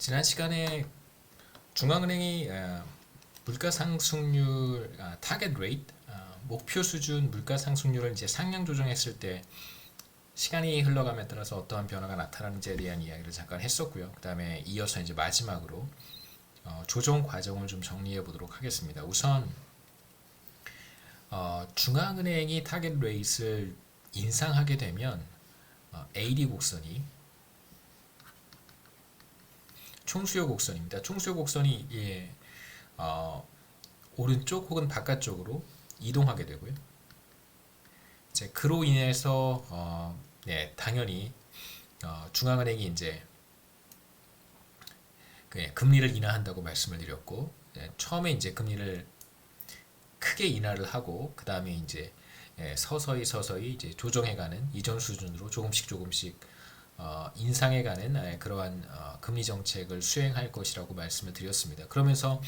지난 시간에 중앙은행이 물가 상승률 타겟 레이트 목표 수준 물가 상승률을 이제 상향 조정했을 때 시간이 흘러감에 따라서 어떠한 변화가 나타나는지에 대한 이야기를 잠깐 했었고요. 그 다음에 이어서 이제 마지막으로 조정 과정을 좀 정리해 보도록 하겠습니다. 우선 중앙은행이 타겟 레이트를 인상하게 되면 AD 곡선이 총수요 곡선입니다. 총수요 곡선이 오른쪽 혹은 바깥쪽으로 이동하게 되고요. 이제 그로 인해서 당연히 중앙은행이 이제 금리를 인하한다고 말씀을 드렸고, 처음에 이제 금리를 크게 인하를 하고 그 다음에 이제 서서히 이제 조정해가는 이전 수준으로 조금씩 인상해가는 그러한 금리 정책을 수행할 것이라고 말씀을 드렸습니다. 그러면서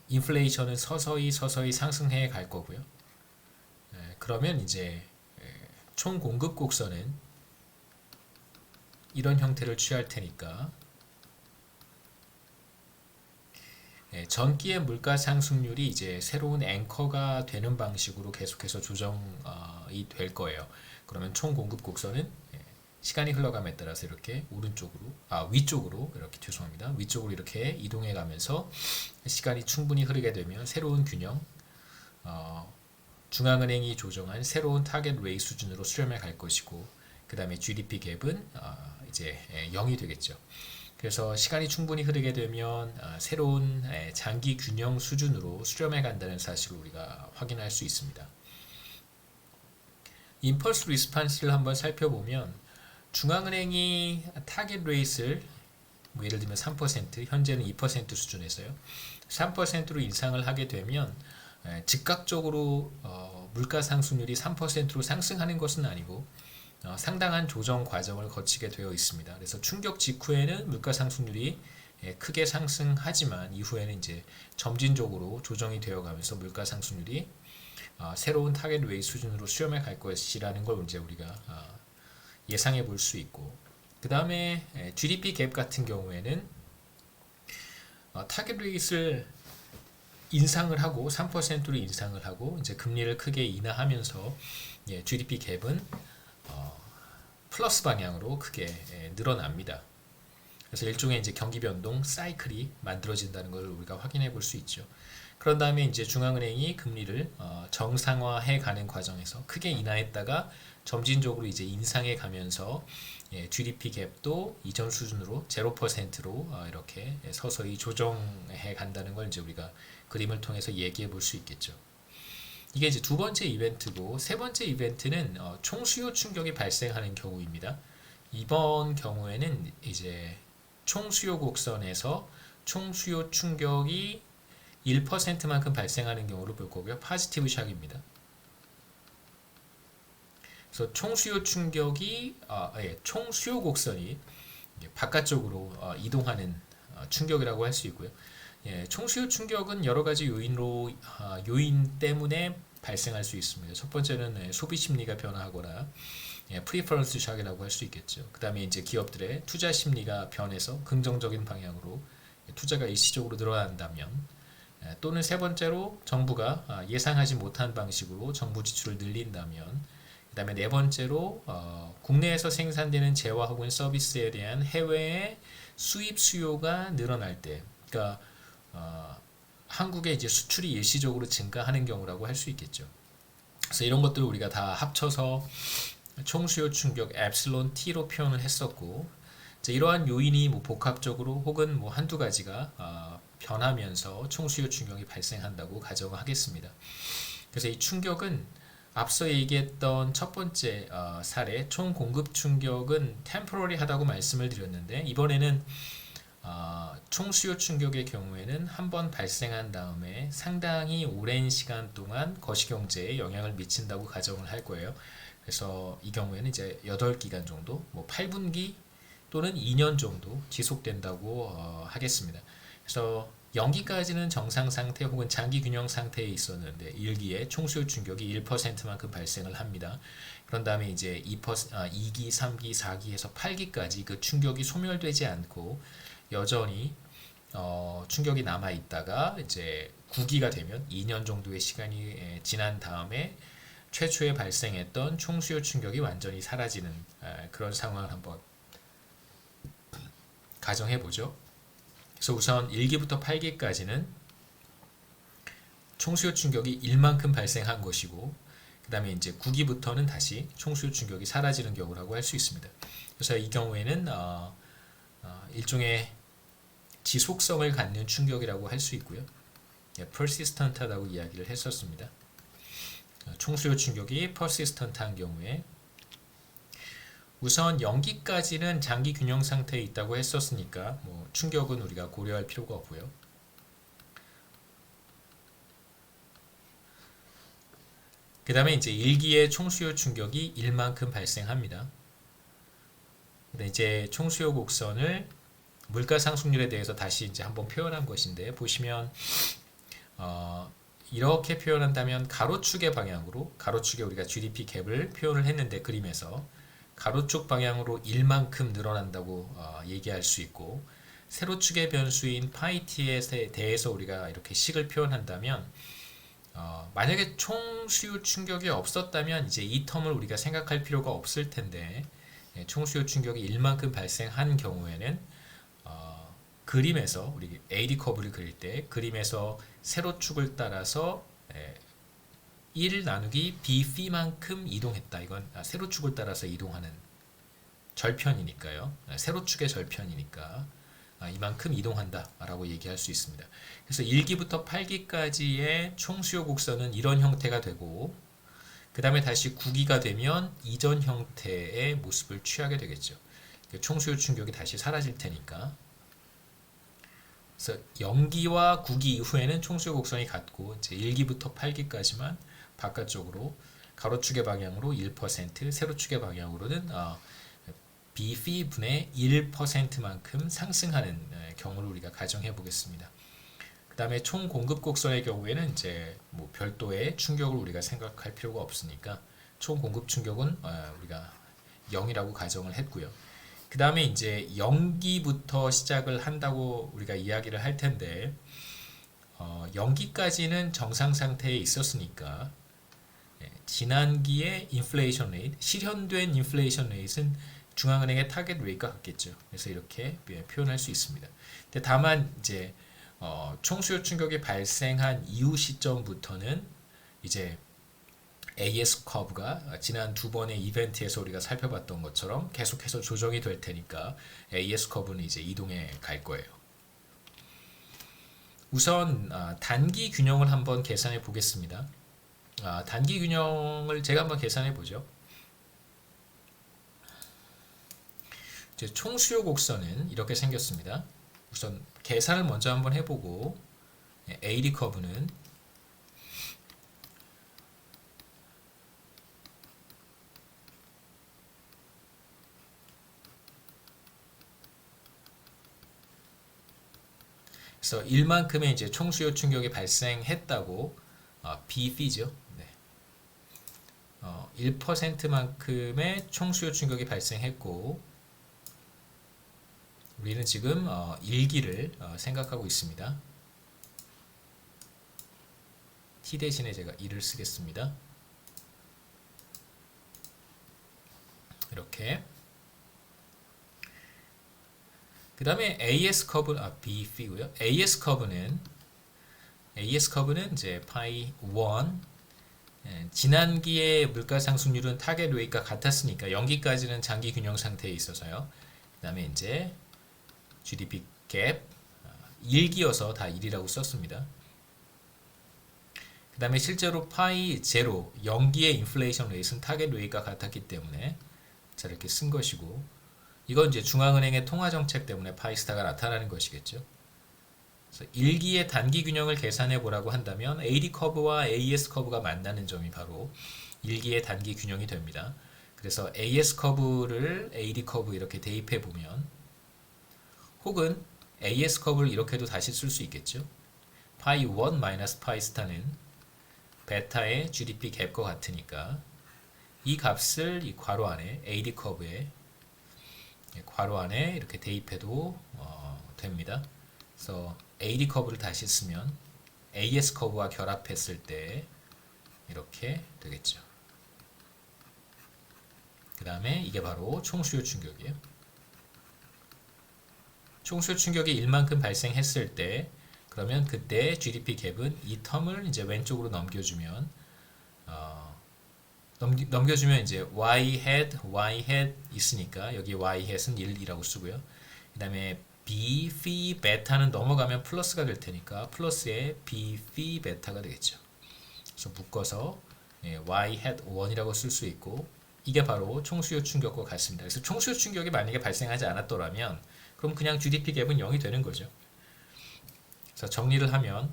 인플레이션은 서서히 상승해 갈 거고요. 그러면 이제 총 공급 곡선은 이런 형태를 취할 테니까 전기의 물가 상승률이 이제 새로운 앵커가 되는 방식으로 계속해서 조정이 될 거예요. 그러면 총 공급 곡선은 시간이 흘러감에 따라서 이렇게 위쪽으로 이렇게 위쪽으로 이렇게 이동해 가면서 시간이 충분히 흐르게 되면 새로운 균형, 중앙은행이 조정한 새로운 타겟 레이 수준으로 수렴해 갈 것이고, 그 다음에 GDP 갭은 이제 0이 되겠죠. 그래서 시간이 충분히 흐르게 되면 새로운 장기 균형 수준으로 수렴해 간다는 사실을 우리가 확인할 수 있습니다. 임펄스 리스판스를 한번 살펴보면 중앙은행이 타겟 레이트를 예를 들면 3%, 현재는 2% 수준에서요. 3%로 인상을 하게 되면 즉각적으로 물가 상승률이 3%로 상승하는 것은 아니고 상당한 조정 과정을 거치게 되어 있습니다. 그래서 충격 직후에는 물가 상승률이 크게 상승하지만 이후에는 이제 점진적으로 조정이 되어 가면서 물가 상승률이 새로운 타겟 레이트 수준으로 수렴해 갈 것이라는 걸 이제 우리가 예상해 볼 수 있고, 그 다음에 GDP 갭 같은 경우에는 타겟 레이트를 인상을 하고 3%로 인상을 하고 이제 금리를 크게 인하하면서 GDP 갭은 플러스 방향으로 크게 늘어납니다. 그래서 일종의 이제 경기 변동 사이클이 만들어진다는 걸 우리가 확인해 볼 수 있죠. 그런 다음에 이제 중앙은행이 금리를 정상화해 가는 과정에서 크게 인하했다가 점진적으로 이제 인상해 가면서 GDP 갭도 이전 수준으로 0%로 이렇게 서서히 조정해 간다는 걸 이제 우리가 그림을 통해서 얘기해 볼 수 있겠죠. 이게 이제 두 번째 이벤트고, 세 번째 이벤트는 총수요 충격이 발생하는 경우입니다. 이번 경우에는 이제 총수요 곡선에서 총수요 충격이 1%만큼 발생하는 경우를 볼 거고요. 포지티브 샥입니다. 그래서 총수요 충격이 총수요 곡선이 바깥쪽으로 이동하는 충격이라고 할 수 있고요. 총수요 충격은 여러 가지 요인 때문에 발생할 수 있습니다. 첫 번째는 소비 심리가 변화하거나 프리퍼런스 샥이라고 할 수 있겠죠. 그 다음에 이제 기업들의 투자 심리가 변해서 긍정적인 방향으로 투자가 일시적으로 늘어난다면, 또는 세 번째로 정부가 예상하지 못한 방식으로 정부 지출을 늘린다면, 그 다음에 네 번째로 국내에서 생산되는 재화 혹은 서비스에 대한 해외의 수입 수요가 늘어날 때, 그러니까 한국의 이제 수출이 일시적으로 증가하는 경우라고 할 수 있겠죠. 그래서 이런 것들을 우리가 다 합쳐서 총수요 충격 엡실론 T로 표현을 했었고, 이러한 요인이 뭐 복합적으로 혹은 뭐 한두 가지가 변하면서 총수요 충격이 발생한다고 가정을 하겠습니다. 그래서 이 충격은 앞서 얘기했던 첫 번째 사례 총 공급 충격은 템포러리 하다고 말씀을 드렸는데, 이번에는 총수요 충격의 경우에는 한번 발생한 다음에 상당히 오랜 시간 동안 거시경제에 영향을 미친다고 가정을 할 거예요. 그래서 이 경우에는 이제 8기간 정도, 뭐 8분기 또는 2년 정도 지속된다고 하겠습니다. 그래서 연기까지는 정상 상태 혹은 장기 균형 상태에 있었는데 1기에 총수요 충격이 1%만큼 발생을 합니다. 그런 다음에 이제 2기, 3기, 4기에서 8기까지 그 충격이 소멸되지 않고 여전히 충격이 남아 있다가 이제 9기가 되면 2년 정도의 시간이 지난 다음에 최초에 발생했던 총수요 충격이 완전히 사라지는 그런 상황을 한번 가정해 보죠. 그래서 우선 1기부터 8기까지는 총수요 충격이 1만큼 발생한 것이고, 그 다음에 이제 9기부터는 다시 총수요 충격이 사라지는 경우라고 할 수 있습니다. 그래서 이 경우에는 일종의 지속성을 갖는 충격이라고 할 수 있고요. persistent하다고 이야기를 했었습니다. 총수요 충격이 persistent한 경우에 우선 연기까지는 장기 균형 상태에 있다고 했었으니까 뭐 충격은 우리가 고려할 필요가 없고요. 그 다음에 이제 1기의 총수요 충격이 1만큼 발생합니다. 근데 이제 총수요 곡선을 물가 상승률에 대해서 다시 이제 한번 표현한 것인데, 보시면 이렇게 표현한다면 가로축의 방향으로, 가로축에 우리가 GDP 갭을 표현을 했는데 그림에서 가로축 방향으로 1만큼 늘어난다고 얘기할 수 있고, 세로축의 변수인 파이 t에 대해서 우리가 이렇게 식을 표현한다면 만약에 총수요 충격이 없었다면 이제 이 텀을 우리가 생각할 필요가 없을 텐데, 총수요 충격이 1만큼 발생한 경우에는 그림에서 우리 AD 커브를 그릴 때 그림에서 세로축을 따라서 1 나누기 BF만큼 이동했다. 이건 세로축을 따라서 이동하는 절편이니까요. 세로축의 절편이니까 이만큼 이동한다 라고 얘기할 수 있습니다. 그래서 1기부터 8기까지의 총수요 곡선은 이런 형태가 되고, 그 다음에 다시 9기가 되면 이전 형태의 모습을 취하게 되겠죠. 총수요 충격이 다시 사라질 테니까. 그래서 0기와 9기 이후에는 총수요 곡선이 같고, 이제 1기부터 8기까지만 바깥쪽으로 가로축의 방향으로 1%, 세로축의 방향으로는 BF 분의 1%만큼 상승하는 경우를 우리가 가정해 보겠습니다. 그 다음에 총 공급 곡선의 경우에는 이제 뭐 별도의 충격을 우리가 생각할 필요가 없으니까 총 공급 충격은 우리가 0이라고 가정을 했고요. 그 다음에 이제 0기부터 시작을 한다고 우리가 이야기를 할 텐데, 0기까지는 정상 상태에 있었으니까 지난기의 인플레이션 레이트, 실현된 인플레이션 레이트는 중앙은행의 타겟 레이트가 같겠죠. 그래서 이렇게 표현할 수 있습니다. 근데 다만 이제 총수요 충격이 발생한 이후 시점부터는 이제 AS 커브가 지난 두 번의 이벤트에서 우리가 살펴봤던 것처럼 계속해서 조정이 될 테니까 AS 커브는 이제 이동해 갈 거예요. 우선 단기 균형을 한번 계산해 보겠습니다. 단기 균형을 제가 한번 계산해 보죠. 이제 총수요 곡선은 이렇게 생겼습니다. 우선 계산을 먼저 한번 해보고, AD 커브는 그래서 1만큼의 이제 총수요 충격이 발생했다고 BF죠. 네. 1%만큼의 총수요 충격이 발생했고, 우리는 지금 1기를 생각하고 있습니다. t 대신에 제가 1을 쓰겠습니다. 이렇게. 그 다음에 AS 커브, BF고요. AS 커브는 이제 파이 1, 지난기의 물가 상승률은 타겟 레이트가 같았으니까 0기까지는 장기 균형 상태에 있어서요. 그 다음에 이제 GDP 갭 1기여서 다 1이라고 썼습니다. 그 다음에 실제로 파이 0, 0기의 인플레이션 레이트는 타겟 레이트가 같았기 때문에 자 이렇게 쓴 것이고, 이건 이제 중앙은행의 통화정책 때문에 파이스타가 나타나는 것이겠죠. 그래서 1기의 단기 균형을 계산해 보라고 한다면 AD 커브와 AS 커브가 만나는 점이 바로 1기의 단기 균형이 됩니다. 그래서 AS 커브를 AD 커브 이렇게 대입해 보면, 혹은 AS 커브를 이렇게도 다시 쓸 수 있겠죠. 파이 1 마이너스 파이스타는 베타의 GDP 갭과 같으니까 이 값을 이 괄호 안에 AD 커브에 괄호 안에 이렇게 대입해도 됩니다. 그래서 AD 커브를 다시 쓰면 AS 커브와 결합했을 때 이렇게 되겠죠. 그 다음에 이게 바로 총수요 충격이에요. 총수요 충격이 1만큼 발생했을 때 그러면 그때 GDP 갭은 이 텀을 이제 왼쪽으로 넘겨주면 넘겨주면 이제 y hat 있으니까 여기 y hat은 1이라고 쓰고요. 그 다음에 b phi 베타는 넘어가면 플러스가 될 테니까 플러스에 b phi 베타가 되겠죠. 그래서 묶어서 y hat 1이라고 쓸 수 있고 이게 바로 총수요 충격과 같습니다. 그래서 총수요 충격이 만약에 발생하지 않았더라면 그럼 그냥 GDP 갭은 0이 되는 거죠. 그래서 정리를 하면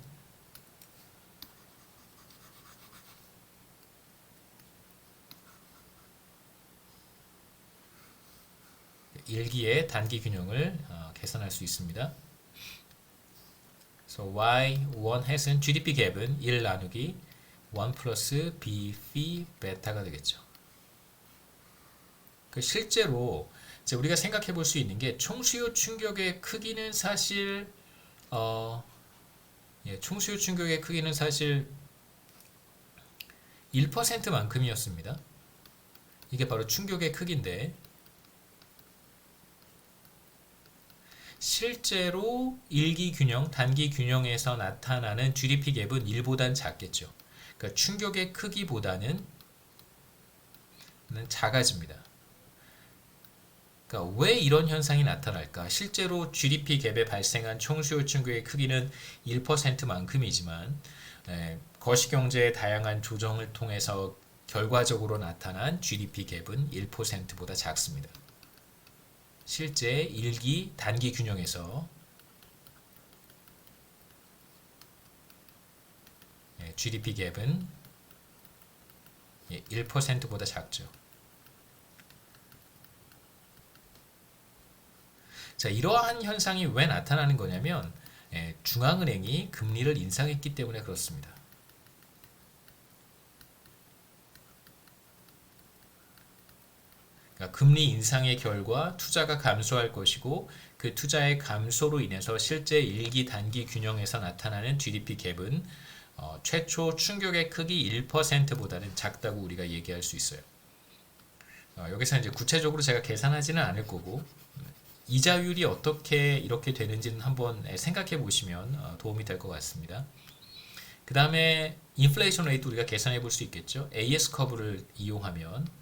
일기의 단기 균형을 계산할 수 있습니다. So Y1 hat은 GDP 갭은 1 나누기 1 플러스 B phi 베타가 되겠죠. 실제로 이제 우리가 생각해 볼 수 있는 게 총수요 충격의 크기는 사실 총수요 충격의 크기는 사실 1%만큼이었습니다. 이게 바로 충격의 크기인데 실제로 일기 균형, 단기 균형에서 나타나는 GDP 갭은 1보단 작겠죠. 그러니까 충격의 크기보다는 작아집니다. 그러니까 왜 이런 현상이 나타날까? 실제로 GDP 갭에 발생한 총수요 충격의 크기는 1%만큼이지만 거시경제의 다양한 조정을 통해서 결과적으로 나타난 GDP 갭은 1%보다 작습니다. 실제 일기, 단기 균형에서 GDP 갭은 1%보다 작죠. 자, 이러한 현상이 왜 나타나는 거냐면 중앙은행이 금리를 인상했기 때문에 그렇습니다. 그러니까 금리 인상의 결과 투자가 감소할 것이고 그 투자의 감소로 인해서 실제 일기 단기 균형에서 나타나는 GDP 갭은 최초 충격의 크기 1%보다는 작다고 우리가 얘기할 수 있어요. 여기서 이제 구체적으로 제가 계산하지는 않을 거고 이자율이 어떻게 이렇게 되는지는 한번 생각해 보시면 도움이 될 것 같습니다. 그 다음에 인플레이션 레이트 우리가 계산해 볼 수 있겠죠. AS 커브를 이용하면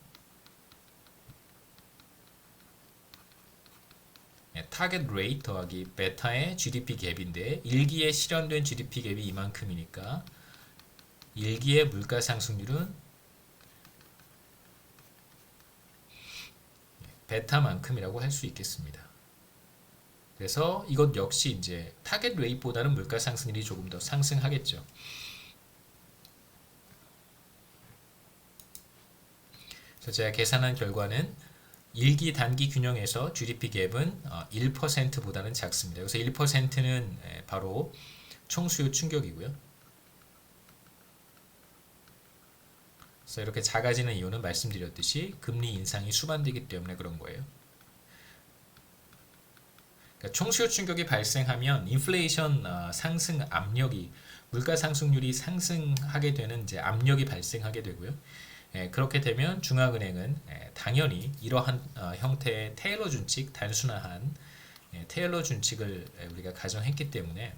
타겟 레이트 더하기 베타의 GDP 갭인데 일기에 실현된 GDP 갭이 이만큼이니까 일기의 물가 상승률은 베타만큼이라고 할 수 있겠습니다. 그래서 이것 역시 이제 타겟 레이트보다는 물가 상승률이 조금 더 상승하겠죠. 그래서 제가 계산한 결과는 일기 단기 균형에서 GDP 갭은 1%보다는 작습니다. 그래서 1%는 바로 총수요 충격이고요. 그래서 이렇게 작아지는 이유는 말씀드렸듯이 금리 인상이 수반되기 때문에 그런 거예요. 그러니까 총수요 충격이 발생하면 인플레이션 상승 압력이 물가 상승률이 상승하게 되는 이제 압력이 발생하게 되고요. 그렇게 되면 중앙은행은 당연히 이러한 형태의 테일러 준칙, 단순화한 테일러 준칙을 우리가 가정했기 때문에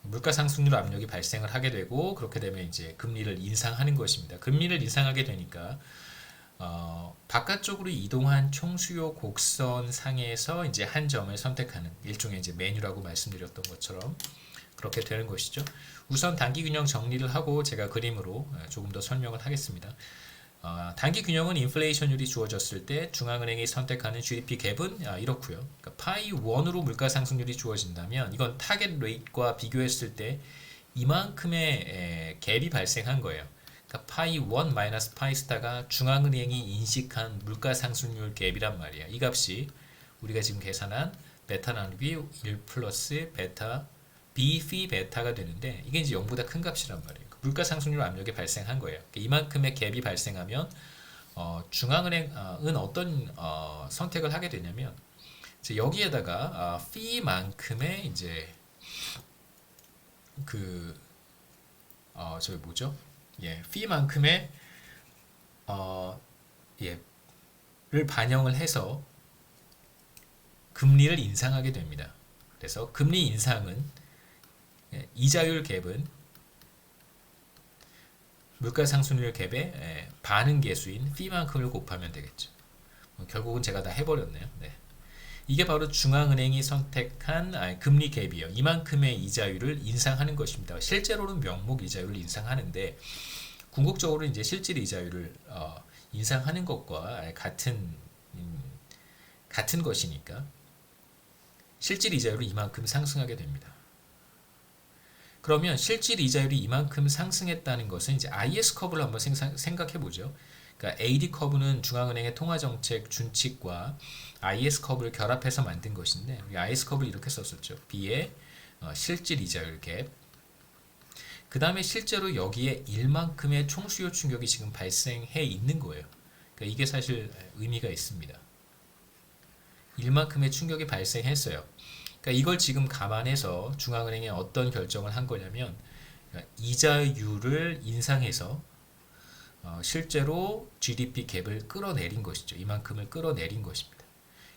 물가 상승률 압력이 발생을 하게 되고 그렇게 되면 이제 금리를 인상하는 것입니다. 금리를 인상하게 되니까 바깥쪽으로 이동한 총수요 곡선 상에서 이제 한 점을 선택하는 일종의 이제 메뉴라고 말씀드렸던 것처럼 그렇게 되는 것이죠. 우선 단기 균형 정리를 하고 제가 그림으로 조금 더 설명을 하겠습니다. 단기 균형은 인플레이션율이 주어졌을 때 중앙은행이 선택하는 GDP 갭은 이렇고요. 그러니까 파이 1으로 물가 상승률이 주어진다면 이건 타겟 레이트과 비교했을 때 이만큼의 갭이 발생한 거예요. 그러니까 파이 1 마이너스 파이 스타가 중앙은행이 인식한 물가 상승률 갭이란 말이야. 이 값이 우리가 지금 계산한 베타 나누기 1 플러스 베타 B phi 베타가 되는데 이게 이제 0보다 큰 값이란 말이에요. 물가 상승률 압력이 발생한 거예요. 그러니까 이만큼의 갭이 발생하면 중앙은행은 어떤 선택을 하게 되냐면 이제 여기에다가 fee만큼의 이제 그 저기 뭐죠? 예, fee만큼의 예, 를 반영을 해서 금리를 인상하게 됩니다. 그래서 금리 인상은 이자율 갭은 물가상승률 갭의 반응계수인 fee만큼을 곱하면 되겠죠. 결국은 제가 다 해버렸네요. 네. 이게 바로 중앙은행이 선택한 금리 갭이에요. 이만큼의 이자율을 인상하는 것입니다. 실제로는 명목 이자율을 인상하는데 궁극적으로 이제 실질 이자율을 인상하는 것과 같은 것이니까 실질 이자율이 이만큼 상승하게 됩니다. 그러면 실질 이자율이 이만큼 상승했다는 것은 이제 IS 커브를 한번 생각해 보죠. 그러니까 AD 커브는 중앙은행의 통화정책 준칙과 IS 커브를 결합해서 만든 것인데 IS 커브를 이렇게 썼었죠. B의 실질 이자율 갭. 그 다음에 실제로 여기에 1만큼의 총수요 충격이 지금 발생해 있는 거예요. 그러니까 이게 사실 의미가 있습니다. 1만큼의 충격이 발생했어요. 그러니까 이걸 지금 감안해서 중앙은행이 어떤 결정을 한 거냐면 이자율을 인상해서 실제로 GDP 갭을 끌어내린 것이죠. 이만큼을 끌어내린 것입니다.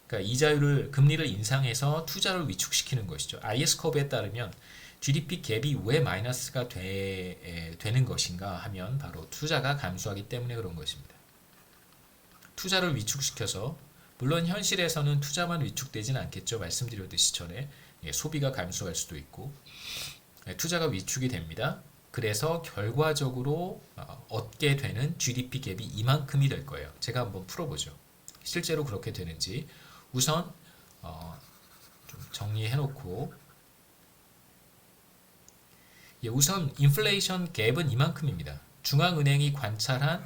그러니까 금리를 인상해서 투자를 위축시키는 것이죠. IS 커브에 따르면 GDP 갭이 왜 마이너스가 되는 것인가 하면 바로 투자가 감소하기 때문에 그런 것입니다. 투자를 위축시켜서 물론 현실에서는 투자만 위축되진 않겠죠. 말씀드렸듯이 전에 소비가 감소할 수도 있고 투자가 위축이 됩니다. 그래서 결과적으로 얻게 되는 GDP 갭이 이만큼이 될 거예요. 제가 한번 풀어보죠. 실제로 그렇게 되는지 우선 좀 정리해 놓고 우선 인플레이션 갭은 이만큼입니다. 중앙은행이 관찰한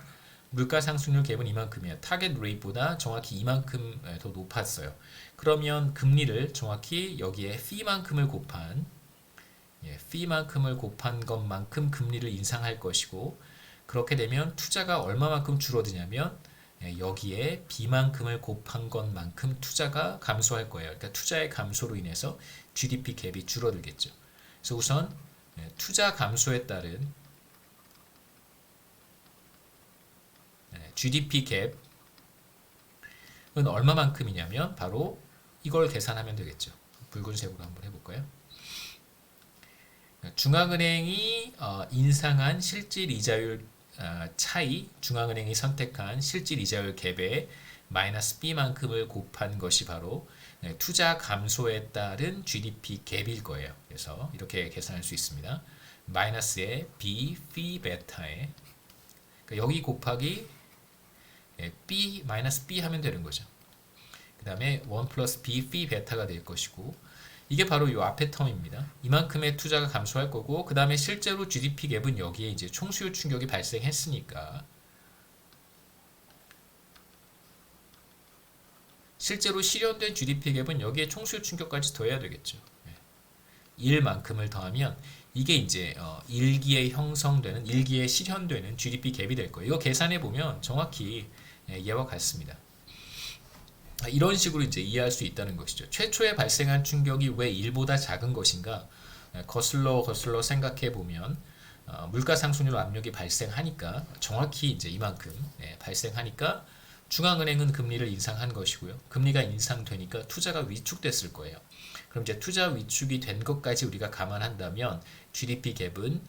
물가 상승률 갭은 이만큼이에요. 타겟 레이트보다 정확히 이만큼 더 높았어요. 그러면 금리를 정확히 여기에 fee만큼을 곱한 것만큼 금리를 인상할 것이고 그렇게 되면 투자가 얼마만큼 줄어드냐면 여기에 B만큼을 곱한 것만큼 투자가 감소할 거예요. 그러니까 투자의 감소로 인해서 GDP 갭이 줄어들겠죠. 그래서 우선 투자 감소에 따른 GDP 갭은 얼마만큼이냐면 바로 이걸 계산하면 되겠죠. 붉은색으로 한번 해볼까요? 중앙은행이 인상한 실질 이자율 차이, 중앙은행이 선택한 실질 이자율 갭에 마이너스 B만큼을 곱한 것이 바로 투자 감소에 따른 GDP 갭일 거예요. 그래서 이렇게 계산할 수 있습니다. 마이너스의 B, phi 베타에 그러니까 여기 곱하기 B, 마이너스 B 하면 되는 거죠. 그 다음에 1 플러스 B, phi 베타가 될 것이고 이게 바로 이 앞에 텀입니다. 이만큼의 투자가 감소할 거고 그 다음에 실제로 GDP 갭은 여기에 이제 총수요 충격이 발생했으니까 실제로 실현된 GDP 갭은 여기에 총수요 충격까지 더해야 되겠죠. 1만큼을 더하면 이게 이제 1기에 실현되는 GDP 갭이 될 거예요. 이거 계산해 보면 정확히 얘와 같습니다. 이런 식으로 이제 이해할 수 있다는 것이죠. 최초에 발생한 충격이 왜 1보다 작은 것인가? 거슬러 생각해 보면 물가 상승률 압력이 발생하니까 정확히 이제 이만큼 발생하니까 중앙은행은 금리를 인상한 것이고요. 금리가 인상되니까 투자가 위축됐을 거예요. 그럼 이제 투자 위축이 된 것까지 우리가 감안한다면 GDP 갭은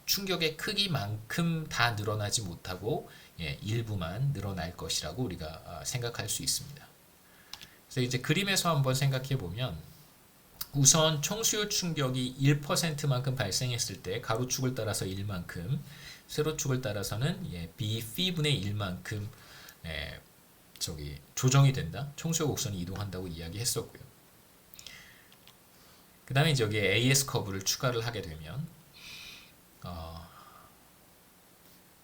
충격의 크기만큼 다 늘어나지 못하고 일부만 늘어날 것이라고 우리가 생각할 수 있습니다. 그래서 이제 그림에서 한번 생각해 보면 우선 총수요 충격이 1%만큼 발생했을 때 가로축을 따라서 1만큼, 세로축을 따라서는 B, P분의 1만큼 조정이 된다. 총수요 곡선이 이동한다고 이야기했었고요. 그 다음에 이제 여기에 AS 커브를 추가를 하게 되면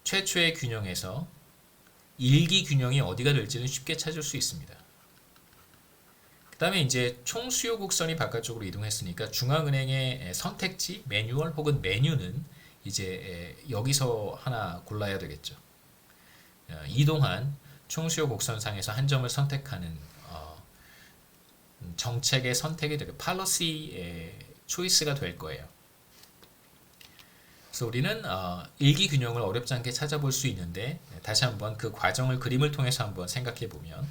최초의 균형에서 1기 균형이 어디가 될지는 쉽게 찾을 수 있습니다. 그 다음에 이제 총수요 곡선이 바깥쪽으로 이동했으니까 중앙은행의 선택지, 매뉴얼 혹은 메뉴는 이제 여기서 하나 골라야 되겠죠. 이동한 총수요 곡선상에서 한 점을 선택하는 정책의 선택이 되고 팔러시의 초이스가 될 거예요. 그래서 우리는 일기 균형을 어렵지 않게 찾아볼 수 있는데 다시 한번 그 과정을 그림을 통해서 한번 생각해 보면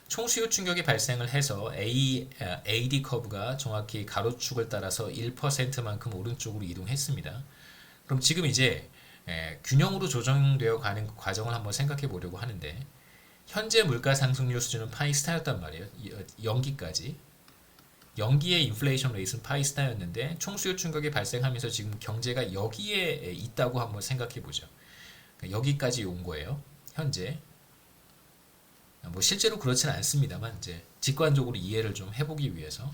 총수요 충격이 발생을 해서 AD 커브가 정확히 가로축을 따라서 1%만큼 오른쪽으로 이동했습니다. 그럼 지금 이제 균형으로 조정되어 가는 과정을 한번 생각해 보려고 하는데 현재 물가 상승률 수준은 파이스타였단 말이에요. 연기까지. 연기의 인플레이션 레이트는 파이스타였는데 총수요 충격이 발생하면서 지금 경제가 여기에 있다고 한번 생각해 보죠. 여기까지 온 거예요. 현재. 뭐 실제로 그렇지는 않습니다만 이제 직관적으로 이해를 좀 해보기 위해서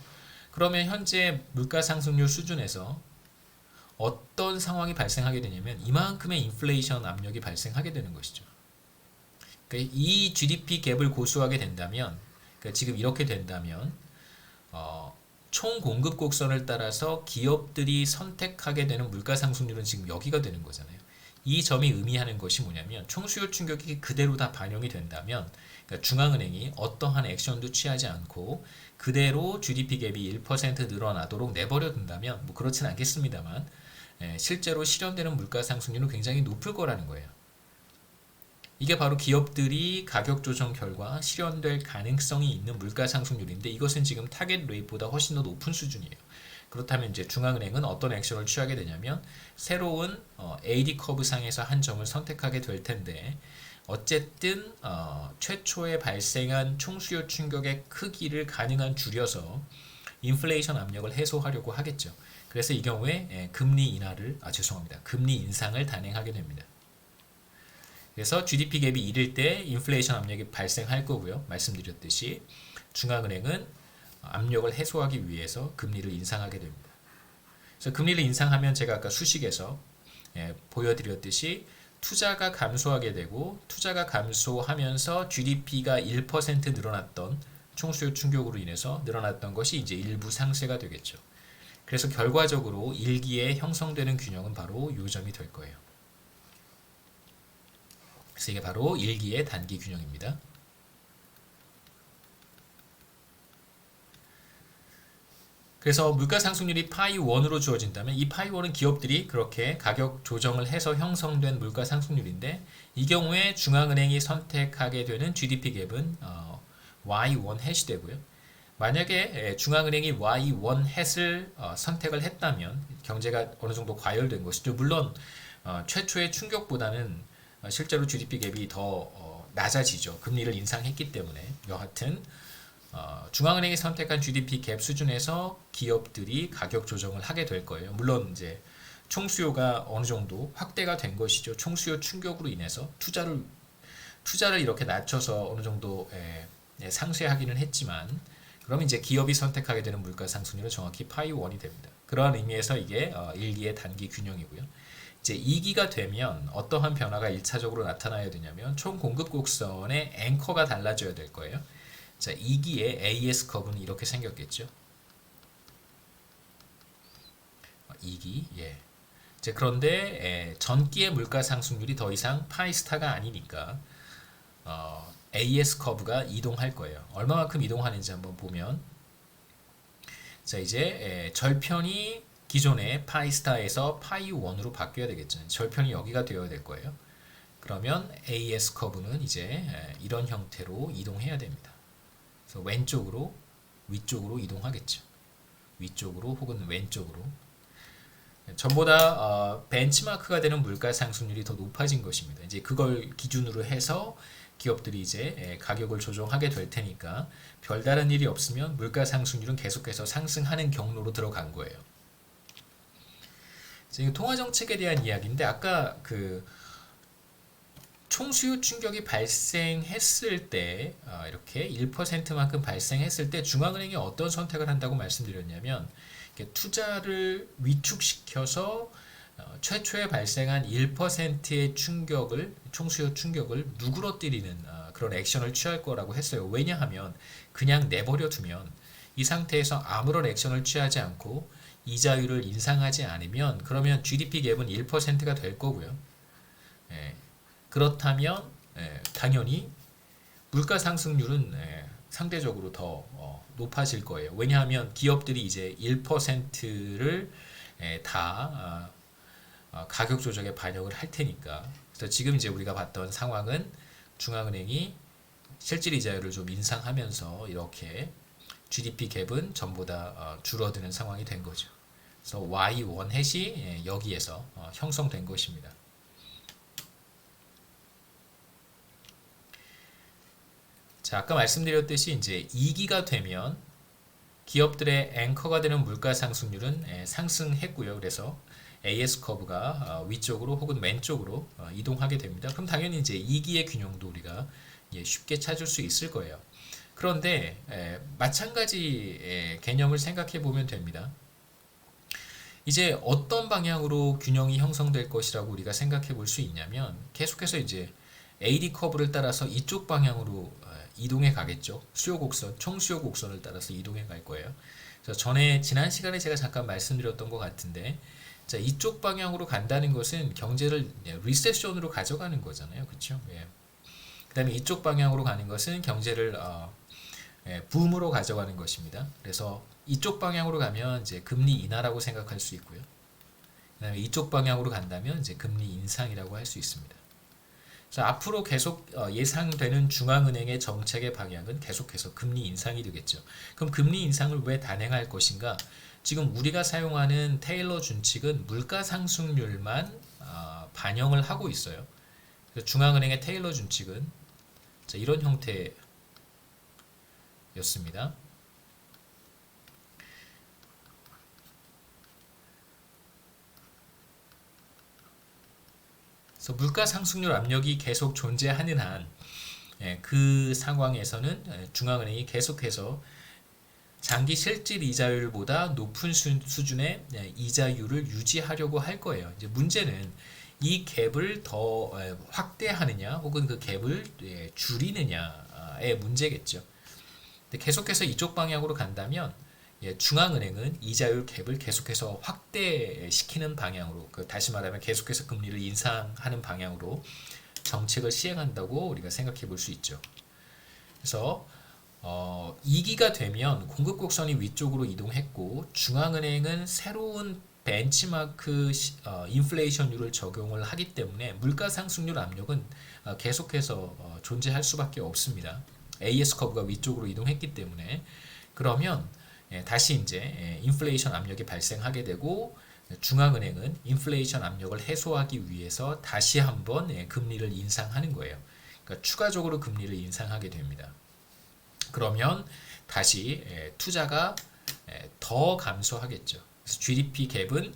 그러면 현재 물가 상승률 수준에서 어떤 상황이 발생하게 되냐면 이만큼의 인플레이션 압력이 발생하게 되는 것이죠. 그러니까 이 GDP 갭을 고수하게 된다면 그러니까 지금 이렇게 된다면 총 공급 곡선을 따라서 기업들이 선택하게 되는 물가 상승률은 지금 여기가 되는 거잖아요. 이 점이 의미하는 것이 뭐냐면 총수요 충격이 그대로 다 반영이 된다면 그러니까 중앙은행이 어떠한 액션도 취하지 않고 그대로 GDP 갭이 1% 늘어나도록 내버려 둔다면 뭐 그렇진 않겠습니다만 실제로 실현되는 물가 상승률은 굉장히 높을 거라는 거예요. 이게 바로 기업들이 가격 조정 결과 실현될 가능성이 있는 물가 상승률인데 이것은 지금 타겟 레이트보다 훨씬 더 높은 수준이에요. 그렇다면 이제 중앙은행은 어떤 액션을 취하게 되냐면 새로운 AD 커브 상에서 한 점을 선택하게 될 텐데 어쨌든 최초에 발생한 총수요 충격의 크기를 가능한 줄여서 인플레이션 압력을 해소하려고 하겠죠. 그래서 이 경우에 금리 인하를 금리 인상을 단행하게 됩니다. 그래서 GDP 갭이 1일 때 인플레이션 압력이 발생할 거고요. 말씀드렸듯이 중앙은행은 압력을 해소하기 위해서 금리를 인상하게 됩니다. 그래서 금리를 인상하면 제가 아까 수식에서 보여드렸듯이 투자가 감소하게 되고 투자가 감소하면서 GDP가 1% 늘어났던 총수요 충격으로 인해서 늘어났던 것이 이제 일부 상쇄가 되겠죠. 그래서 결과적으로 일기에 형성되는 균형은 바로 이 점이 될 거예요. 그래서 이게 바로 일기의 단기 균형입니다. 그래서 물가 상승률이 파이 1으로 주어진다면 이 파이 1은 기업들이 그렇게 가격 조정을 해서 형성된 물가 상승률인데 이 경우에 중앙은행이 선택하게 되는 GDP 갭은 Y1 해시 되고요. 만약에 중앙은행이 Y1 햇을 선택을 했다면 경제가 어느 정도 과열된 것이죠. 물론 최초의 충격보다는 실제로 GDP 갭이 더 낮아지죠. 금리를 인상했기 때문에. 여하튼 중앙은행이 선택한 GDP 갭 수준에서 기업들이 가격 조정을 하게 될 거예요. 물론 이제 총수요가 어느 정도 확대가 된 것이죠. 총수요 충격으로 인해서 투자를 이렇게 낮춰서 어느 정도 상쇄하기는 했지만 그럼 이제 기업이 선택하게 되는 물가 상승률은 정확히 파이 1이 됩니다. 그러한 의미에서 이게 1기의 단기 균형이고요. 이제 2기가 되면 어떠한 변화가 1차적으로 나타나야 되냐면 총 공급 곡선의 앵커가 달라져야 될 거예요. 자, 2기의 AS 커브는 이렇게 생겼겠죠. 2기, 예. 이제 그런데 전기의 물가 상승률이 더 이상 파이스타가 아니니까 AS 커브가 이동할 거예요. 얼마만큼 이동하는지 한번 보면 자, 이제 절편이 기존의 파이스타에서 파이 1으로 바뀌어야 되겠죠. 절편이 여기가 되어야 될 거예요. 그러면 AS 커브는 이제 이런 형태로 이동해야 됩니다. 그래서 왼쪽으로 위쪽으로 이동하겠죠. 위쪽으로 혹은 왼쪽으로. 전보다 벤치마크가 되는 물가 상승률이 더 높아진 것입니다. 이제 그걸 기준으로 해서 기업들이 이제 가격을 조정하게 될 테니까 별다른 일이 없으면 물가 상승률은 계속해서 상승하는 경로로 들어간 거예요. 이제 통화 정책에 대한 이야기인데 아까 그 총수요 충격이 발생했을 때 이렇게 1%만큼 발생했을 때 중앙은행이 어떤 선택을 한다고 말씀드렸냐면 투자를 위축시켜서 최초에 발생한 1%의 충격을 총수요 충격을 누그러뜨리는 그런 액션을 취할 거라고 했어요. 왜냐하면 그냥 내버려 두면 이 상태에서 아무런 액션을 취하지 않고 이자율을 인상하지 않으면 그러면 GDP 갭은 1%가 될 거고요. 그렇다면 당연히 물가 상승률은 상대적으로 더 높아질 거예요. 왜냐하면 기업들이 이제 1%를 다 가격 조정에 반영을 할 테니까. 그래서 지금 이제 우리가 봤던 상황은 중앙은행이 실질 이자율을 좀 인상하면서 이렇게 GDP 갭은 전부 다 줄어드는 상황이 된 거죠. 그래서 Y1 햇이 여기에서 형성된 것입니다. 자, 아까 말씀드렸듯이 이제 2기가 되면 기업들의 앵커가 되는 물가 상승률은 상승했고요. 그래서 AS 커브가 위쪽으로 혹은 왼쪽으로 이동하게 됩니다. 그럼 당연히 이제 2기의 균형도 우리가 쉽게 찾을 수 있을 거예요. 그런데 마찬가지 개념을 생각해 보면 됩니다. 이제 어떤 방향으로 균형이 형성될 것이라고 우리가 생각해 볼 수 있냐면 계속해서 이제 AD 커브를 따라서 이쪽 방향으로 이동해 가겠죠. 수요 곡선, 총 수요 곡선을 따라서 이동해 갈 거예요. 그래서 지난 시간에 제가 잠깐 말씀드렸던 것 같은데, 자, 이쪽 방향으로 간다는 것은 경제를 리세션으로 가져가는 거잖아요. 그렇죠? 예. 그다음에 이쪽 방향으로 가는 것은 경제를 붐으로 가져가는 것입니다. 그래서 이쪽 방향으로 가면 이제 금리 인하라고 생각할 수 있고요. 그다음에 이쪽 방향으로 간다면 이제 금리 인상이라고 할 수 있습니다. 자, 앞으로 계속 예상되는 중앙은행의 정책의 방향은 계속해서 금리 인상이 되겠죠. 그럼 금리 인상을 왜 단행할 것인가? 지금 우리가 사용하는 테일러 준칙은 물가 상승률만 반영을 하고 있어요. 그래서 중앙은행의 테일러 준칙은 자, 이런 형태였습니다. 그래서 물가 상승률 압력이 계속 존재하는 한 그 상황에서는 중앙은행이 계속해서 장기 실질 이자율보다 높은 수준의 이자율을 유지하려고 할 거예요. 이제 문제는 이 갭을 더 확대하느냐 혹은 그 갭을 줄이느냐의 문제겠죠. 근데 계속해서 이쪽 방향으로 간다면 중앙은행은 이자율 갭을 계속해서 확대시키는 방향으로, 다시 말하면 계속해서 금리를 인상하는 방향으로 정책을 시행한다고 우리가 생각해 볼 수 있죠. 그래서 2기가 되면 공급 곡선이 위쪽으로 이동했고 중앙은행은 새로운 벤치마크 인플레이션율을 적용을 하기 때문에 물가 상승률 압력은 계속해서 존재할 수밖에 없습니다. AS 커브가 위쪽으로 이동했기 때문에. 그러면 다시 이제 인플레이션 압력이 발생하게 되고 중앙은행은 인플레이션 압력을 해소하기 위해서 다시 한번 금리를 인상하는 거예요. 그러니까 추가적으로 금리를 인상하게 됩니다. 그러면 다시 투자가 더 감소하겠죠. 그래서 GDP 갭은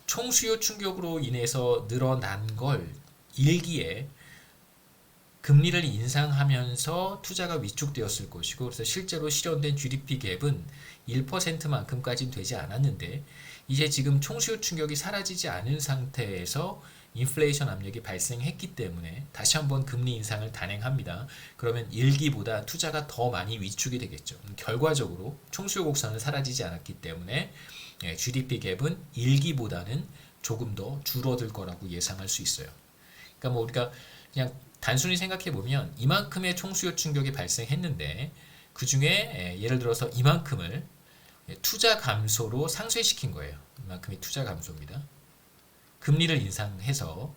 총수요 충격으로 인해서 늘어난 걸 1기에 금리를 인상하면서 투자가 위축되었을 것이고, 그래서 실제로 실현된 GDP 갭은 1%만큼까지는 되지 않았는데 이제 지금 총수요 충격이 사라지지 않은 상태에서 인플레이션 압력이 발생했기 때문에 다시 한번 금리 인상을 단행합니다. 그러면 1기보다 투자가 더 많이 위축이 되겠죠. 결과적으로 총수요 곡선은 사라지지 않았기 때문에 GDP 갭은 1기보다는 조금 더 줄어들 거라고 예상할 수 있어요. 그러니까 뭐 우리가 그냥 단순히 생각해 보면 이만큼의 총수요 충격이 발생했는데 그 중에 예를 들어서 이만큼을 투자 감소로 상쇄시킨 거예요. 이만큼이 투자 감소입니다. 금리를 인상해서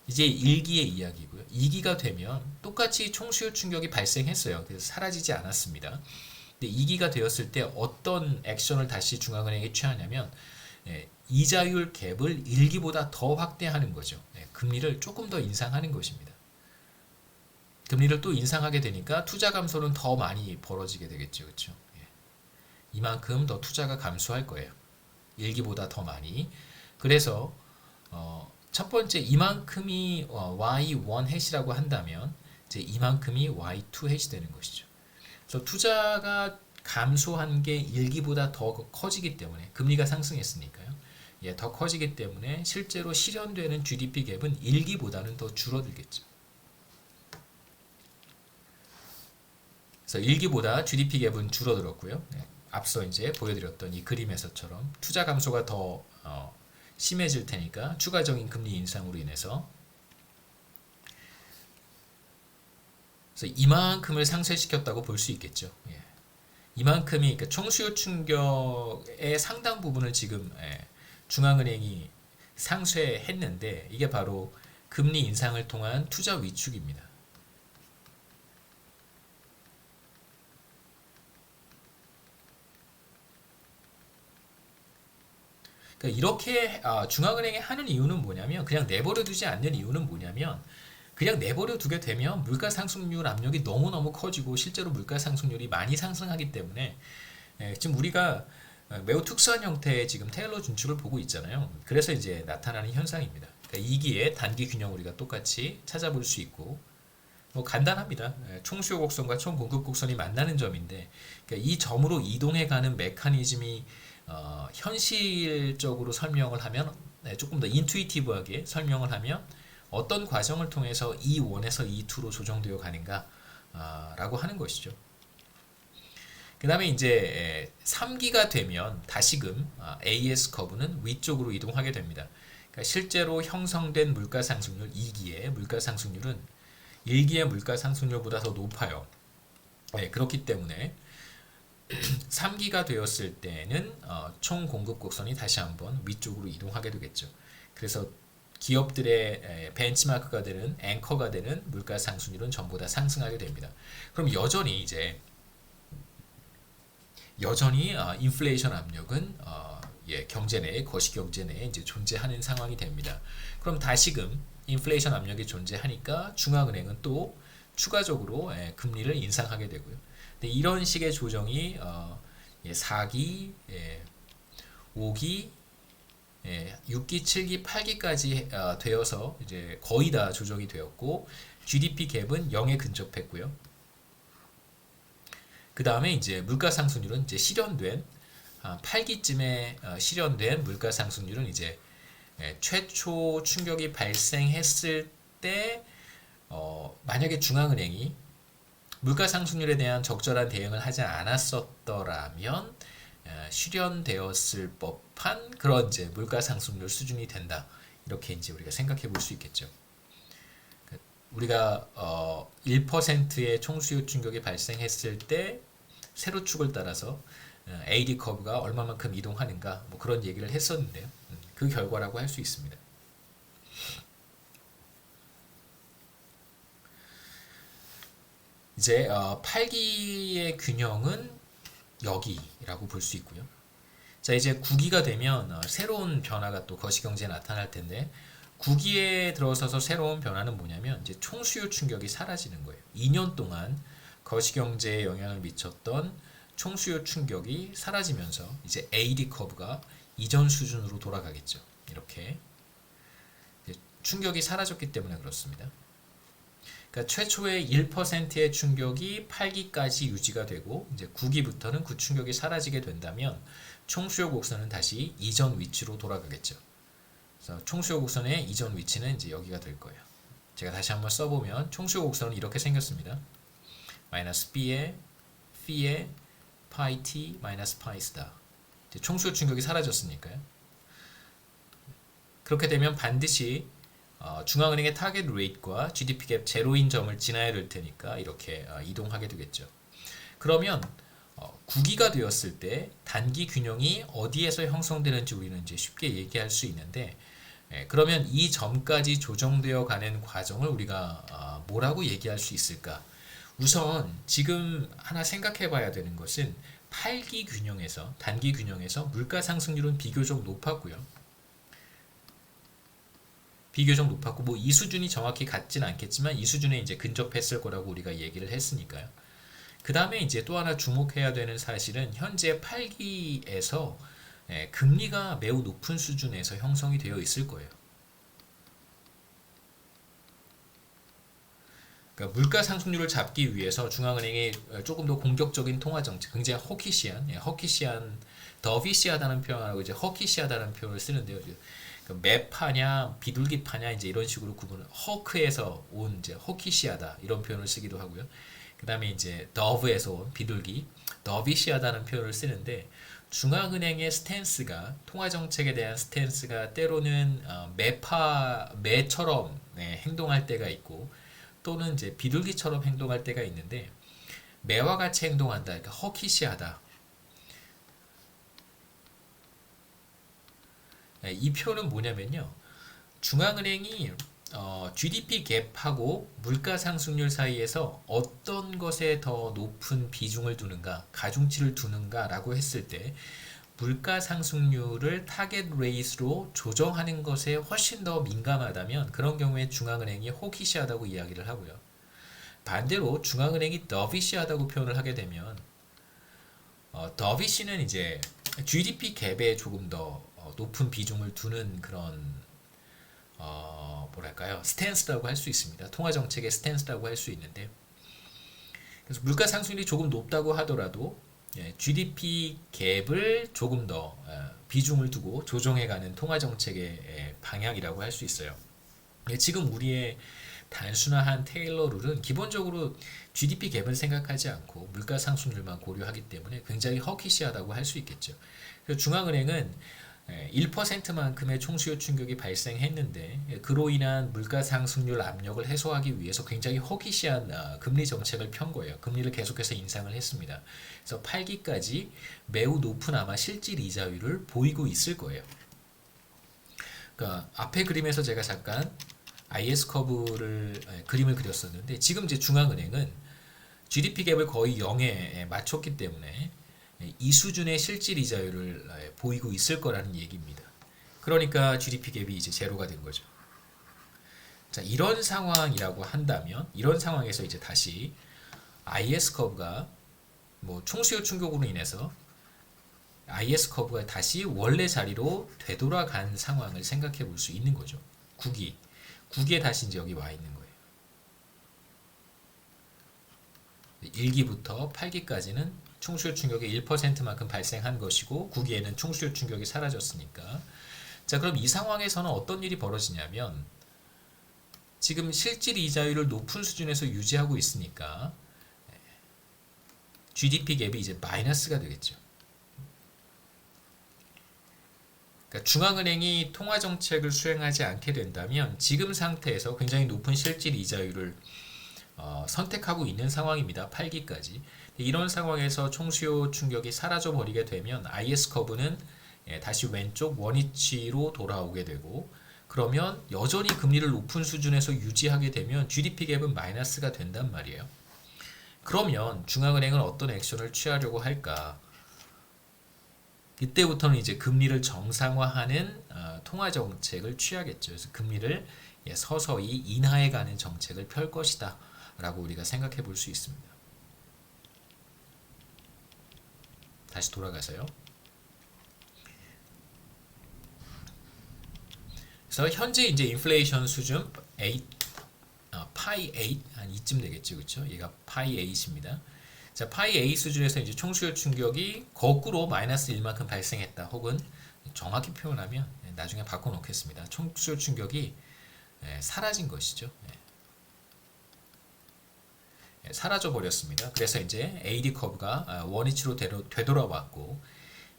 이제 1기의 이야기고요. 2기가 되면 똑같이 총수요 충격이 발생했어요. 그래서 사라지지 않았습니다. 근데 2기가 되었을 때 어떤 액션을 다시 중앙은행이 취하냐면 이자율 갭을 1기보다 더 확대하는 거죠. 금리를 조금 더 인상하는 것입니다. 금리를 또 인상하게 되니까 투자 감소는 더 많이 벌어지게 되겠죠. 그렇죠? 이만큼 더 투자가 감소할 거예요. 1기보다 더 많이. 그래서 첫 번째 이만큼이 Y1 햇이라고 한다면 이제 이만큼이 Y2 햇이 되는 것이죠. 그래서 투자가 감소한 게 1기보다 더 커지기 때문에 금리가 상승했으니까요. 더 커지기 때문에 실제로 실현되는 GDP 갭은 1기보다는 더 줄어들겠죠. 그래서 1기보다 GDP 갭은 줄어들었고요. 앞서 이제 보여드렸던 이 그림에서처럼 투자 감소가 더 심해질 테니까 추가적인 금리 인상으로 인해서 그래서 이만큼을 상쇄시켰다고 볼 수 있겠죠. 예. 이만큼이 그러니까 총수요 충격의 상당 부분을 지금 중앙은행이 상쇄했는데 이게 바로 금리 인상을 통한 투자 위축입니다. 그러니까 이렇게 중앙은행이 하는 이유는 뭐냐면 그냥 내버려 두지 않는 이유는 뭐냐면 그냥 내버려 두게 되면 물가 상승률 압력이 너무너무 커지고 실제로 물가 상승률이 많이 상승하기 때문에 지금 우리가 매우 특수한 형태의 지금 테일러 준축을 보고 있잖아요. 그래서 이제 나타나는 현상입니다. 그러니까 2기의 단기 균형 우리가 똑같이 찾아볼 수 있고 뭐 간단합니다. 총수요 곡선과 총공급 곡선이 만나는 점인데 그러니까 이 점으로 이동해가는 메커니즘이 현실적으로 설명을 하면 조금 더 인투이티브하게 설명을 하면 어떤 과정을 통해서 E1에서 E2로 조정되어 가는가 라고 하는 것이죠. 그 다음에 이제 3기가 되면 다시금 AS 커브는 위쪽으로 이동하게 됩니다. 그러니까 실제로 형성된 물가 상승률 2기의 물가 상승률은 1기의 물가 상승률보다 더 높아요. 그렇기 때문에 3기가 되었을 때는 총 공급 곡선이 다시 한번 위쪽으로 이동하게 되겠죠. 그래서 기업들의 벤치마크가 되는 앵커가 되는 물가 상승률은 전부 다 상승하게 됩니다. 그럼 여전히 인플레이션 압력은 경제 내에 거시 경제 내에 이제 존재하는 상황이 됩니다. 그럼 다시금 인플레이션 압력이 존재하니까 중앙은행은 또 추가적으로 금리를 인상하게 되고요. 근데 이런 식의 조정이 4기, 5기, 6기, 7기, 8기까지 되어서 이제 거의 다 조정이 되었고 GDP 갭은 0에 근접했고요. 그 다음에 이제 물가 상승률은 이제 실현된 8기쯤에 실현된 물가 상승률은 이제 최초 충격이 발생했을 때 만약에 중앙은행이 물가 상승률에 대한 적절한 대응을 하지 않았었더라면 실현되었을 법한 그런 이제 물가 상승률 수준이 된다. 이렇게 이제 우리가 생각해 볼 수 있겠죠. 우리가 1%의 총수요 충격이 발생했을 때 세로 축을 따라서 AD 커브가 얼마만큼 이동하는가 뭐 그런 얘기를 했었는데요. 그 결과라고 할 수 있습니다. 이제 8기의 균형은 여기라고 볼 수 있고요. 자, 이제 9기가 되면 새로운 변화가 또 거시경제에 나타날 텐데 9기에 들어서서 새로운 변화는 뭐냐면 이제 총수요 충격이 사라지는 거예요. 2년 동안 거시경제에 영향을 미쳤던 총수요 충격이 사라지면서 이제 AD 커브가 이전 수준으로 돌아가겠죠. 이렇게 충격이 사라졌기 때문에 그렇습니다. 그러니까 최초의 1%의 충격이 8기까지 유지가 되고 이제 9기부터는 그 충격이 사라지게 된다면 총수요 곡선은 다시 이전 위치로 돌아가겠죠. 그래서 총수요 곡선의 이전 위치는 이제 여기가 될 거예요. 제가 다시 한번 써보면 총수요 곡선은 이렇게 생겼습니다. 마이너스 B에 P에 파이 T 마이너스 파이 스타. 총수요 충격이 사라졌으니까요. 그렇게 되면 반드시 중앙은행의 타겟 레이트과 GDP 갭 제로인 점을 지나야 될 테니까 이렇게 이동하게 되겠죠. 그러면 9기가 되었을 때 단기 균형이 어디에서 형성되는지 우리는 이제 쉽게 얘기할 수 있는데 그러면 이 점까지 조정되어 가는 과정을 우리가 뭐라고 얘기할 수 있을까? 우선 지금 하나 생각해 봐야 되는 것은 8기 균형에서 단기 균형에서 물가 상승률은 비교적 높았고요. 비교적 높았고 뭐 이 수준이 정확히 같진 않겠지만 이 수준에 이제 근접했을 거라고 우리가 얘기를 했으니까요. 그 다음에 이제 또 하나 주목해야 되는 사실은 현재 8기에서 금리가 매우 높은 수준에서 형성이 되어 있을 거예요. 그러니까 물가 상승률을 잡기 위해서 중앙은행이 조금 더 공격적인 통화 정책, 굉장히 허키시한, 더비시하다는 표현하고 이제 허키시하다는 표현을 쓰는데요. 매파냐, 비둘기파냐 이제 이런 식으로 구분을 허크에서 온 이제 허키시하다 이런 표현을 쓰기도 하고요. 그 다음에 이제 더브에서 온 비둘기, 더비시하다는 표현을 쓰는데 중앙은행의 스탠스가 통화 정책에 대한 스탠스가 때로는 매처럼 행동할 때가 있고 또는 이제 비둘기처럼 행동할 때가 있는데 매와 같이 행동한다. 그러니까 허키시하다. 이 표현은 뭐냐면요. 중앙은행이 GDP 갭하고 물가 상승률 사이에서 어떤 것에 더 높은 비중을 두는가, 가중치를 두는가라고 했을 때 물가 상승률을 타겟 레이스로 조정하는 것에 훨씬 더 민감하다면 그런 경우에 중앙은행이 호기시하다고 이야기를 하고요. 반대로 중앙은행이 더비시하다고 표현을 하게 되면 더비시는 이제 GDP 갭에 조금 더 높은 비중을 두는 그런 뭐랄까요, 스탠스라고 할 수 있습니다. 통화 정책의 스탠스라고 할 수 있는데, 그래서 물가 상승률이 조금 높다고 하더라도 GDP 갭을 조금 더 비중을 두고 조정해가는 통화 정책의 방향이라고 할 수 있어요. 지금 우리의 단순화한 테일러 룰은 기본적으로 GDP 갭을 생각하지 않고 물가 상승률만 고려하기 때문에 굉장히 허키시하다고 할 수 있겠죠. 그래서 중앙은행은 1%만큼의 총수요 충격이 발생했는데 그로 인한 물가 상승률 압력을 해소하기 위해서 굉장히 허기시한 금리 정책을 편 거예요. 금리를 계속해서 인상을 했습니다. 그래서 8기까지 매우 높은 아마 실질 이자율을 보이고 있을 거예요. 그러니까 앞에 그림에서 제가 잠깐 IS 커브를 그림을 그렸었는데 지금 이제 중앙은행은 GDP 갭을 거의 0에 맞췄기 때문에 이 수준의 실질 이자율을 보이고 있을 거라는 얘기입니다. 그러니까 GDP 갭이 이제 제로가 된 거죠. 자, 이런 상황이라고 한다면 이런 상황에서 이제 다시 IS 커브가 뭐 총수요 충격으로 인해서 IS 커브가 다시 원래 자리로 되돌아간 상황을 생각해 볼 수 있는 거죠. 9기에 다시 이제 여기 와 있는 거예요. 1기부터 8기까지는 총수요 충격이 1%만큼 발생한 것이고 9기에는 총수요 충격이 사라졌으니까, 자, 그럼 이 상황에서는 어떤 일이 벌어지냐면 지금 실질 이자율을 높은 수준에서 유지하고 있으니까 GDP 갭이 이제 마이너스가 되겠죠. 그러니까 중앙은행이 통화 정책을 수행하지 않게 된다면 지금 상태에서 굉장히 높은 실질 이자율을 선택하고 있는 상황입니다. 8기까지. 이런 상황에서 총수요 충격이 사라져 버리게 되면 IS 커브는 다시 왼쪽 원위치로 돌아오게 되고, 그러면 여전히 금리를 높은 수준에서 유지하게 되면 GDP 갭은 마이너스가 된단 말이에요. 그러면 중앙은행은 어떤 액션을 취하려고 할까? 이때부터는 이제 금리를 정상화하는 통화 정책을 취하겠죠. 그래서 금리를 서서히 인하해 가는 정책을 펼 것이다 라고 우리가 생각해 볼 수 있습니다. 다시 돌아가서요. 그래서 현재 이제 인플레이션 수준 8, 파이 8 한 이쯤 되겠죠, 그렇죠? 얘가 파이 8입니다. 자, 파이 8 수준에서 이제 총수요 충격이 거꾸로 마이너스 1만큼 발생했다. 혹은 정확히 표현하면 나중에 바꿔놓겠습니다. 총수요 충격이 사라진 것이죠. 사라져 버렸습니다. 그래서 이제 AD 커브가 원위치로 되돌아왔고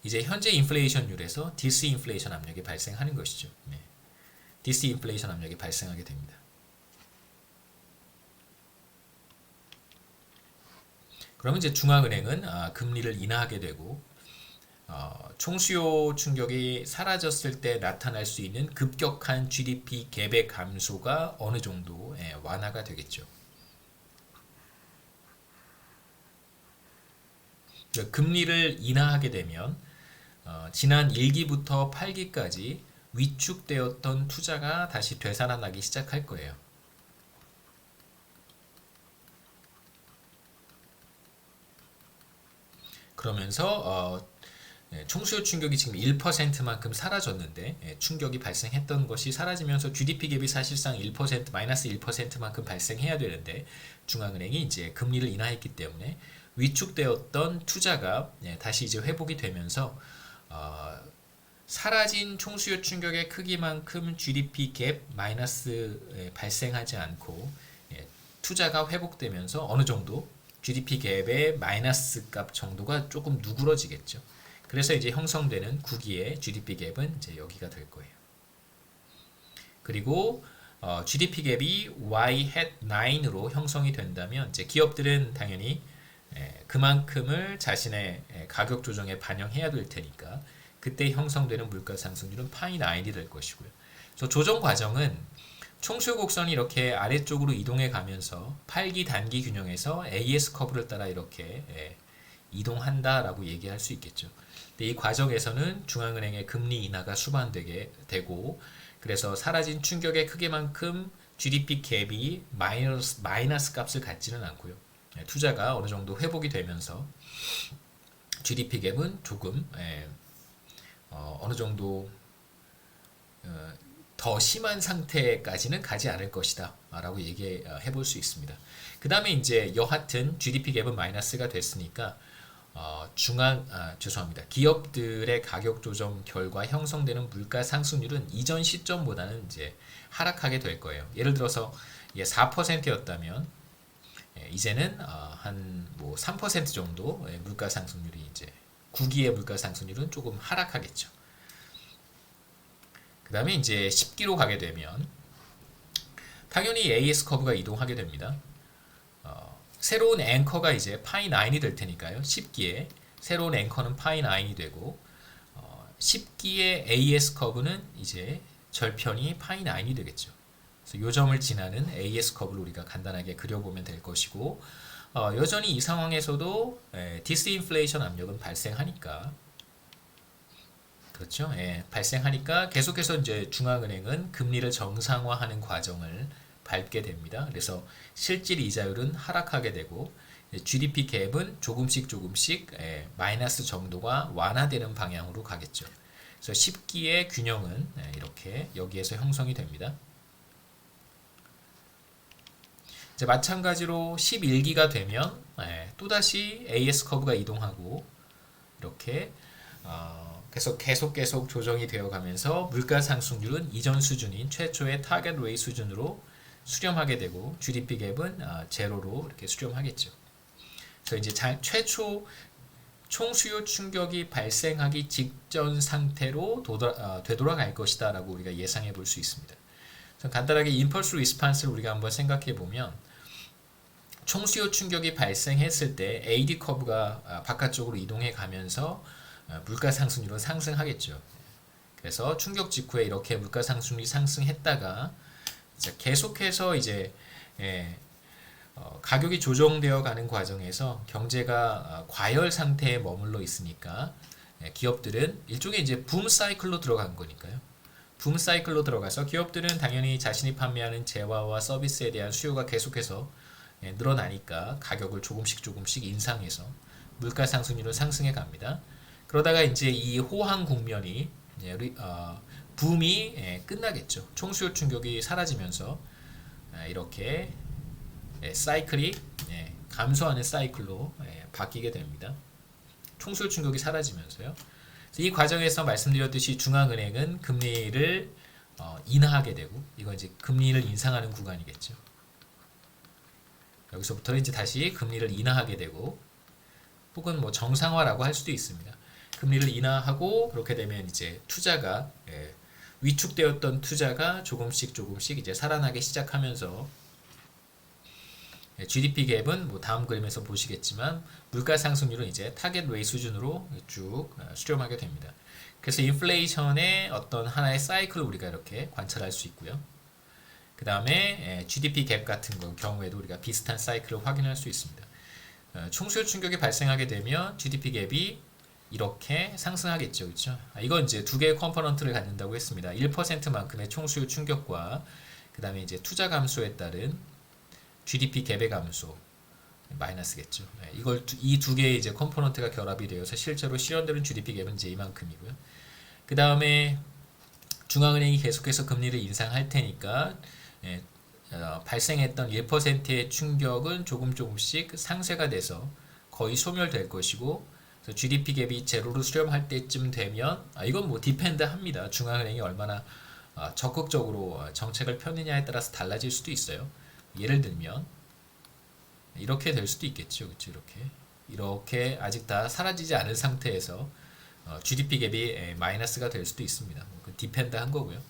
이제 현재 인플레이션율에서 디스인플레이션 압력이 발생하는 것이죠. 디스인플레이션 압력이 발생하게 됩니다. 그러면 이제 중앙은행은 금리를 인하하게 되고 총수요 충격이 사라졌을 때 나타날 수 있는 급격한 GDP 갭의 감소가 어느 정도 완화가 되겠죠. 금리를 인하하게 되면 지난 1기부터 8기까지 위축되었던 투자가 다시 되살아나기 시작할 거예요. 그러면서 총수요 충격이 지금 1%만큼 사라졌는데 충격이 발생했던 것이 사라지면서 GDP 갭이 사실상 1% 마이너스 1%만큼 발생해야 되는데 중앙은행이 이제 금리를 인하했기 때문에 위축되었던 투자가 다시 이제 회복이 되면서 사라진 총수요 충격의 크기만큼 GDP 갭 마이너스 발생하지 않고 투자가 회복되면서 어느 정도 GDP 갭의 마이너스 값 정도가 조금 누그러지겠죠. 그래서 이제 형성되는 9기의 GDP 갭은 이제 여기가 될 거예요. 그리고 GDP 갭이 Y hat 9으로 형성이 된다면 이제 기업들은 당연히 그만큼을 자신의 가격 조정에 반영해야 될 테니까 그때 형성되는 물가 상승률은 파이 9이 될 것이고요. 그래서 조정 과정은 총수요 곡선이 이렇게 아래쪽으로 이동해 가면서 팔기 단기 균형에서 AS 커브를 따라 이렇게 이동한다라고 얘기할 수 있겠죠. 근데 이 과정에서는 중앙은행의 금리 인하가 수반되게 되고 그래서 사라진 충격의 크기만큼 GDP 갭이 마이너스 값을 갖지는 않고요. 투자가 어느 정도 회복이 되면서 GDP 갭은 조금 어느 정도 더 심한 상태까지는 가지 않을 것이다 라고 얘기해 볼 수 있습니다. 그 다음에 이제 여하튼 GDP 갭은 마이너스가 됐으니까 죄송합니다. 기업들의 가격 조정 결과 형성되는 물가 상승률은 이전 시점보다는 이제 하락하게 될 거예요. 예를 들어서 4%였다면 이제는 한 뭐 3% 정도 물가 상승률이 이제 구기의 물가 상승률은 조금 하락하겠죠. 그 다음에 이제 10기로 가게 되면 당연히 AS 커브가 이동하게 됩니다. 새로운 앵커가 이제 파이 9이 될 테니까요. 10기에 새로운 앵커는 파이 9이 되고 10기의 AS 커브는 이제 절편이 파이 9이 되겠죠. 그래서 요 점을 지나는 AS 커브를 우리가 간단하게 그려보면 될 것이고 여전히 이 상황에서도 디스인플레이션 압력은 발생하니까 그렇죠. 발생하니까 계속해서 이제 중앙은행은 금리를 정상화하는 과정을 밟게 됩니다. 그래서 실질 이자율은 하락하게 되고 GDP 갭은 조금씩 마이너스 정도가 완화되는 방향으로 가겠죠. 그래서 10기의 균형은 이렇게 여기에서 형성이 됩니다. 이제 마찬가지로 11기가 되면 또다시 AS 커브가 이동하고 이렇게 계속 조정이 되어 가면서 물가 상승률은 이전 수준인 최초의 타겟 레이 수준으로 수렴하게 되고 GDP 갭은 제로로 이렇게 수렴하겠죠. 그래서 이제 최초 총수요 충격이 발생하기 직전 상태로 되돌아갈 것이다라고 우리가 예상해 볼 수 있습니다. 간단하게 임펄스 리스판스를 우리가 한번 생각해 보면 총수요 충격이 발생했을 때 AD 커브가 바깥쪽으로 이동해 가면서 물가 상승률은 상승하겠죠. 그래서 충격 직후에 이렇게 물가 상승률이 상승했다가 이제 계속해서 이제 가격이 조정되어 가는 과정에서 경제가 과열 상태에 머물러 있으니까 기업들은 일종의 이제 붐 사이클로 들어간 거니까요. 붐 사이클로 들어가서 기업들은 당연히 자신이 판매하는 재화와 서비스에 대한 수요가 계속해서 늘어나니까 가격을 조금씩 인상해서 물가 상승률은 상승해 갑니다. 그러다가 이제 이 호황 국면이 붐이 끝나겠죠. 총수요 충격이 사라지면서 이렇게 사이클이 감소하는 사이클로 바뀌게 됩니다. 총수요 충격이 사라지면서요. 이 과정에서 말씀드렸듯이 중앙은행은 금리를 인하하게 되고 이건 이제 금리를 인상하는 구간이겠죠. 여기서부터는 이제 다시 금리를 인하하게 되고 혹은 뭐 정상화라고 할 수도 있습니다. 금리를 인하하고 그렇게 되면 이제 투자가 위축되었던 투자가 조금씩 이제 살아나기 시작하면서 GDP 갭은 뭐 다음 그림에서 보시겠지만 물가 상승률은 이제 타겟 레이 수준으로 쭉 수렴하게 됩니다. 그래서 인플레이션의 어떤 하나의 사이클을 우리가 이렇게 관찰할 수 있고요. 그 다음에 GDP 갭 같은 경우에도 우리가 비슷한 사이클을 확인할 수 있습니다. 총수요 충격이 발생하게 되면 GDP 갭이 이렇게 상승하겠죠. 그렇죠? 이건 이제 두 개의 컴포넌트를 갖는다고 했습니다. 1%만큼의 총수요 충격과 그 다음에 이제 투자 감소에 따른 GDP 갭의 감소 마이너스겠죠. 이걸 이 두 개의 이제 컴포넌트가 결합이 되어서 실제로 실현되는 GDP 갭은 이제 이만큼이고요. 그 다음에 중앙은행이 계속해서 금리를 인상할 테니까 발생했던 1%의 충격은 조금씩 상쇄가 돼서 거의 소멸될 것이고 GDP 갭이 제로로 수렴할 때쯤 되면 이건 뭐 디펜드 합니다. 중앙은행이 얼마나 적극적으로 정책을 펴느냐에 따라서 달라질 수도 있어요. 예를 들면 이렇게 될 수도 있겠죠. 그렇죠? 이렇게 아직 다 사라지지 않은 상태에서 GDP 갭이 마이너스가 될 수도 있습니다. 디펜드 한 거고요.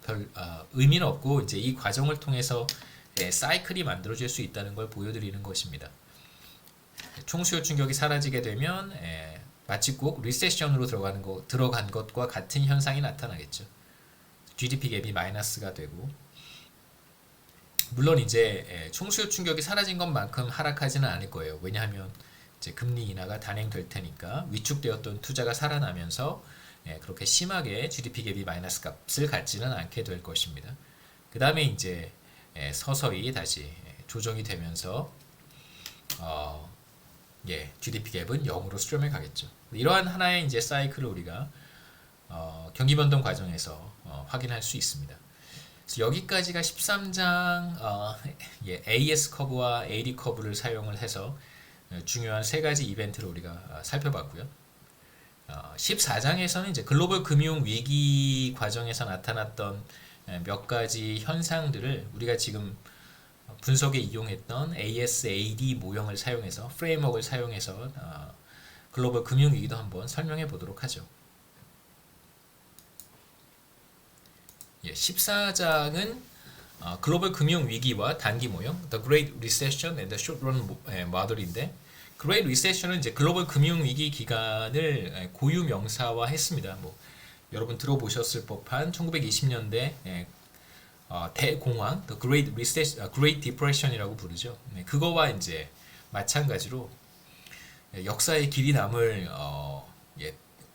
별 의미는 없고 이제 이 과정을 통해서 사이클이 만들어질 수 있다는 걸 보여드리는 것입니다. 총수요 충격이 사라지게 되면 마치 꼭 리세션으로 들어간 것과 같은 현상이 나타나겠죠. GDP 갭이 마이너스가 되고, 물론 이제 총수요 충격이 사라진 것만큼 하락하지는 않을 거예요. 왜냐하면 이제 금리 인하가 단행될 테니까 위축되었던 투자가 살아나면서 그렇게 심하게 GDP 갭이 마이너스 값을 갖지는 않게 될 것입니다. 그 다음에 이제 서서히 다시 조정이 되면서 GDP 갭은 0으로 수렴해 가겠죠. 이러한 하나의 이제 사이클을 우리가 경기 변동 과정에서 확인할 수 있습니다. 그래서 여기까지가 13장 AS 커브와 AD 커브를 사용을 해서 중요한 세 가지 이벤트를 우리가 살펴봤고요. 14장에서는 이제 글로벌 금융 위기 과정에서 나타났던 몇 가지 현상들을 우리가 지금 분석에 이용했던 ASAD 모형을 사용해서 프레임워크를 사용해서 글로벌 금융 위기도 한번 설명해 보도록 하죠. 14장은 글로벌 금융 위기와 단기 모형, The Great Recession and the Short Run Model인데, Great Recession은 이제 글로벌 금융 위기 기간을 고유 명사화했습니다. 뭐 여러분 들어보셨을 법한 1920년대 대공황, The Great Recession, Great Depression이라고 부르죠. 그거와 이제 마찬가지로 역사의 길이 남을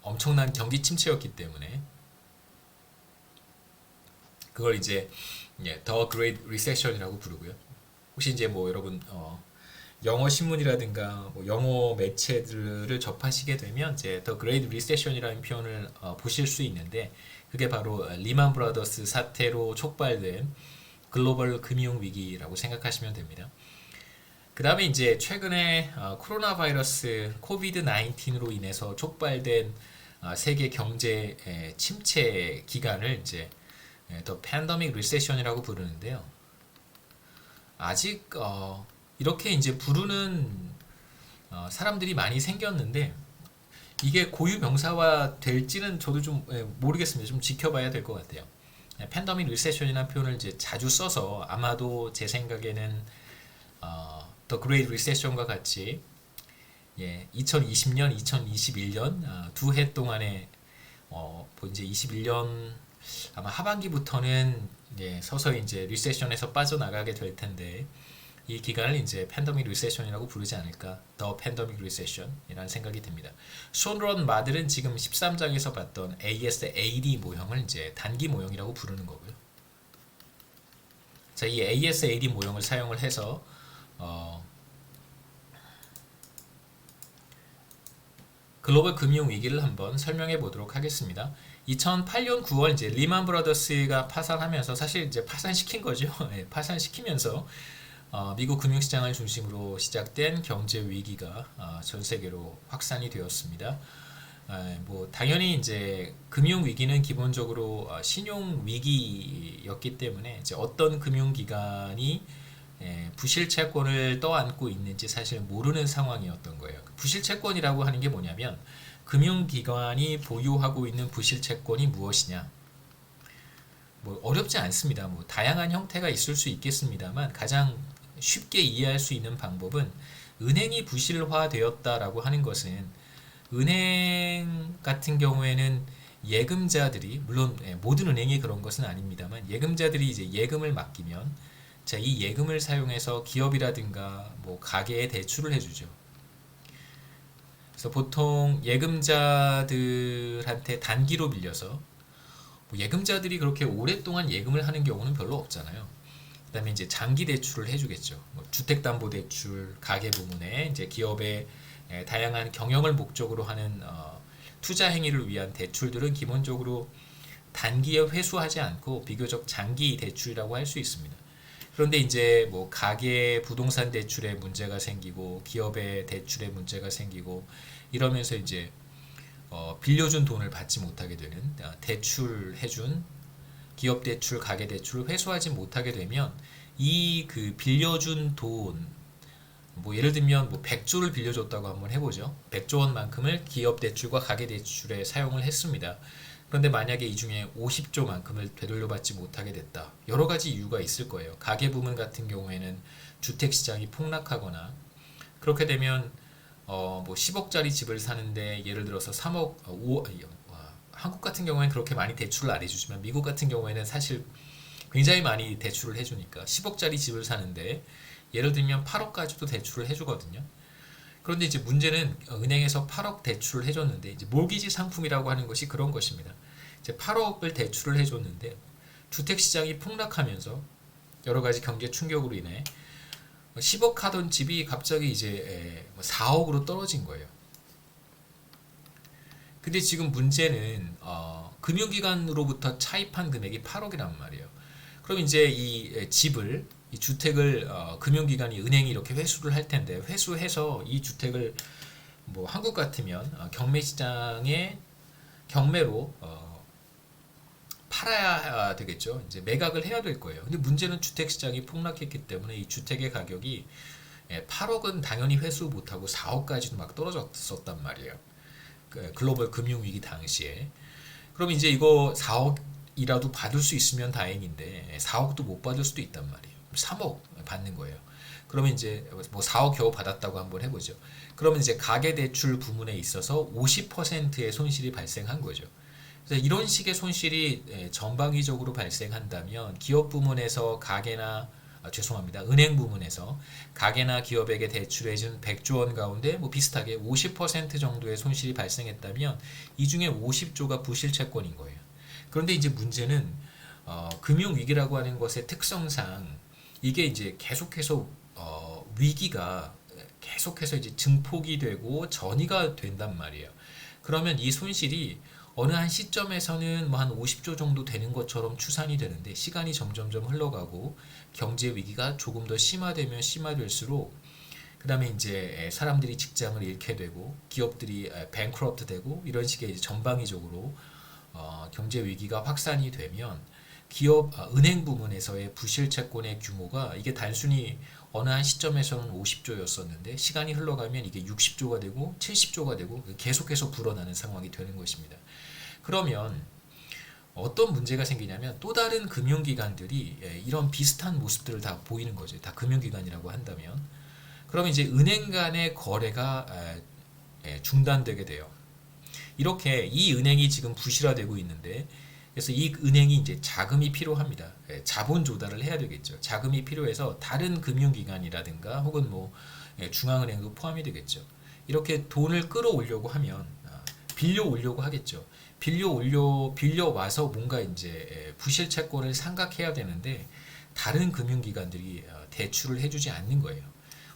엄청난 경기 침체였기 때문에 그걸 이제 The Great Recession이라고 부르고요. 혹시 이제 뭐 여러분 영어 신문이라든가 뭐 영어 매체들을 접하시게 되면 이제 The Great Recession이라는 표현을 보실 수 있는데, 그게 바로 리만 브라더스 사태로 촉발된 글로벌 금융 위기라고 생각하시면 됩니다. 그 다음에 이제 최근에 코로나 바이러스 코비드 19으로 인해서 촉발된 세계 경제 침체 기간을 이제 The Pandemic Recession이라고 부르는데요. 아직 이렇게 이제 부르는 사람들이 많이 생겼는데 이게 고유 명사화 될지는 저도 좀 모르겠습니다. 좀 지켜봐야 될 것 같아요. 팬더믹 리세션이라는 표현을 이제 자주 써서 아마도 제 생각에는 The Great Recession과 같이 2020년, 2021년 두 해 동안에 이제 21년 아마 하반기부터는 서서히 이제 리세션에서 빠져나가게 될 텐데, 이 기간을 이제 팬더믹 리세션이라고 부르지 않을까, 더 팬더믹 리세션이라는 생각이 듭니다. 숏런 마들은 지금 13장에서 봤던 ASAD 모형을 이제 단기 모형이라고 부르는 거고요. 자, 이 ASAD 모형을 사용을 해서 글로벌 금융 위기를 한번 설명해 보도록 하겠습니다. 2008년 9월 이제 리만 브라더스가 파산하면서, 사실 이제 파산시킨 거죠. 파산시키면서 미국 금융시장을 중심으로 시작된 경제 위기가 전 세계로 확산이 되었습니다. 뭐 당연히 이제 금융 위기는 기본적으로 신용 위기였기 때문에 이제 어떤 금융기관이 부실 채권을 떠안고 있는지 사실 모르는 상황이었던 거예요. 부실 채권이라고 하는 게 뭐냐면, 금융기관이 보유하고 있는 부실 채권이 무엇이냐. 뭐 어렵지 않습니다. 뭐 다양한 형태가 있을 수 있겠습니다만, 가장 쉽게 이해할 수 있는 방법은 은행이 부실화되었다라고 하는 것은, 은행 같은 경우에는 예금자들이, 물론 모든 은행이 그런 것은 아닙니다만, 예금자들이 이제 예금을 맡기면, 자, 이 예금을 사용해서 기업이라든가 뭐 가게에 대출을 해주죠. 그래서 보통 예금자들한테 단기로 빌려서, 뭐 예금자들이 그렇게 오랫동안 예금을 하는 경우는 별로 없잖아요. 그다음에 이제 장기 대출을 해주겠죠. 뭐 주택담보대출, 가계 부문에 이제 기업의 다양한 경영을 목적으로 하는 투자 행위를 위한 대출들은 기본적으로 단기에 회수하지 않고 비교적 장기 대출이라고 할 수 있습니다. 그런데 이제 뭐 가계 부동산 대출에 문제가 생기고 기업의 대출에 문제가 생기고 이러면서 이제 빌려준 돈을 받지 못하게 되는, 대출해준 기업 대출, 가계 대출을 회수하지 못하게 되면 이 그 빌려준 돈, 뭐 예를 들면 뭐 100조를 빌려줬다고 한번 해보죠. 100조 원만큼을 기업 대출과 가계 대출에 사용을 했습니다. 그런데 만약에 이 중에 50조만큼을 되돌려받지 못하게 됐다. 여러 가지 이유가 있을 거예요. 가계부문 같은 경우에는 주택시장이 폭락하거나 그렇게 되면 뭐 10억짜리 집을 사는데 예를 들어서 3억, 한국 같은 경우에는 그렇게 많이 대출을 안 해주지만 미국 같은 경우에는 사실 굉장히 많이 대출을 해주니까 10억짜리 집을 사는데 예를 들면 8억까지도 대출을 해주거든요. 그런데 이제 문제는 은행에서 8억 대출을 해줬는데 이제 몰기지 상품이라고 하는 것이 그런 것입니다. 이제 8억을 대출을 해줬는데 주택 시장이 폭락하면서 여러 가지 경제 충격으로 인해 10억 하던 집이 갑자기 이제 4억으로 떨어진 거예요. 근데 지금 문제는 금융기관으로부터 차입한 금액이 8억이란 말이에요. 그럼 이제 이 집을 이 주택을 금융기관이 은행이 이렇게 회수를 할 텐데 회수해서 이 주택을 뭐 한국 같으면 경매시장에 경매로 팔아야 되겠죠. 이제 매각을 해야 될 거예요. 근데 문제는 주택시장이 폭락했기 때문에 이 주택의 가격이 8억은 당연히 회수 못하고 4억까지도 막 떨어졌었단 말이에요. 그 글로벌 금융위기 당시에. 그럼 이제 이거 4억이라도 받을 수 있으면 다행인데 4억도 못 받을 수도 있단 말이에요. 3억 받는 거예요. 그러면 이제 뭐 4억 겨우 받았다고 한번 해보죠. 그러면 이제 가계대출 부문에 있어서 50%의 손실이 발생한 거죠. 그래서 이런 식의 손실이 전방위적으로 발생한다면 기업 부문에서 가계나 죄송합니다. 은행 부문에서 가계나 기업에게 대출해준 100조 원 가운데 뭐 비슷하게 50% 정도의 손실이 발생했다면 이 중에 50조가 부실채권인 거예요. 그런데 이제 문제는 금융위기라고 하는 것의 특성상 이게 이제 계속해서 위기가 계속해서 이제 증폭이 되고 전이가 된단 말이에요. 그러면 이 손실이 어느 한 시점에서는 뭐 한 50조 정도 되는 것처럼 추산이 되는데 시간이 점점점 흘러가고 경제 위기가 조금 더 심화되면 심화될수록 그 다음에 이제 사람들이 직장을 잃게 되고 기업들이 뱅크럽트 되고 이런 식의 이제 전방위적으로 경제 위기가 확산이 되면 기업 은행 부문에서의 부실 채권의 규모가 이게 단순히 어느 한 시점에서는 50조였었는데 시간이 흘러가면 이게 60조가 되고 70조가 되고 계속해서 불어나는 상황이 되는 것입니다. 그러면 어떤 문제가 생기냐면 또 다른 금융기관들이 이런 비슷한 모습들을 다 보이는 거죠. 다 금융기관이라고 한다면. 그러면 이제 은행 간의 거래가 중단되게 돼요. 이렇게 이 은행이 지금 부실화되고 있는데 그래서 이 은행이 이제 자금이 필요합니다. 자본 조달을 해야 되겠죠. 자금이 필요해서 다른 금융기관이라든가 혹은 뭐 중앙은행도 포함이 되겠죠. 이렇게 돈을 끌어오려고 하면 빌려오려고 하겠죠. 빌려와서 뭔가 이제 부실 채권을 상각해야 되는데 다른 금융기관들이 대출을 해주지 않는 거예요.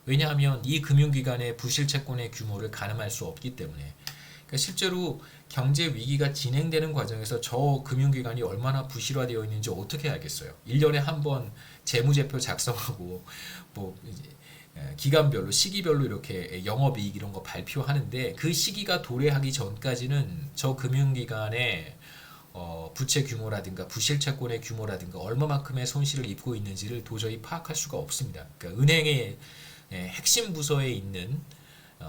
왜냐하면 이 금융기관의 부실 채권의 규모를 가늠할 수 없기 때문에. 그러니까 실제로 경제 위기가 진행되는 과정에서 저 금융기관이 얼마나 부실화되어 있는지 어떻게 알겠어요? 1년에 한 번 재무제표 작성하고 뭐 기간별로 시기별로 이렇게 영업이익 이런 거 발표하는데 그 시기가 도래하기 전까지는 저 금융기관의 부채 규모라든가 부실 채권의 규모라든가 얼마만큼의 손실을 입고 있는지를 도저히 파악할 수가 없습니다. 그러니까 은행의 핵심 부서에 있는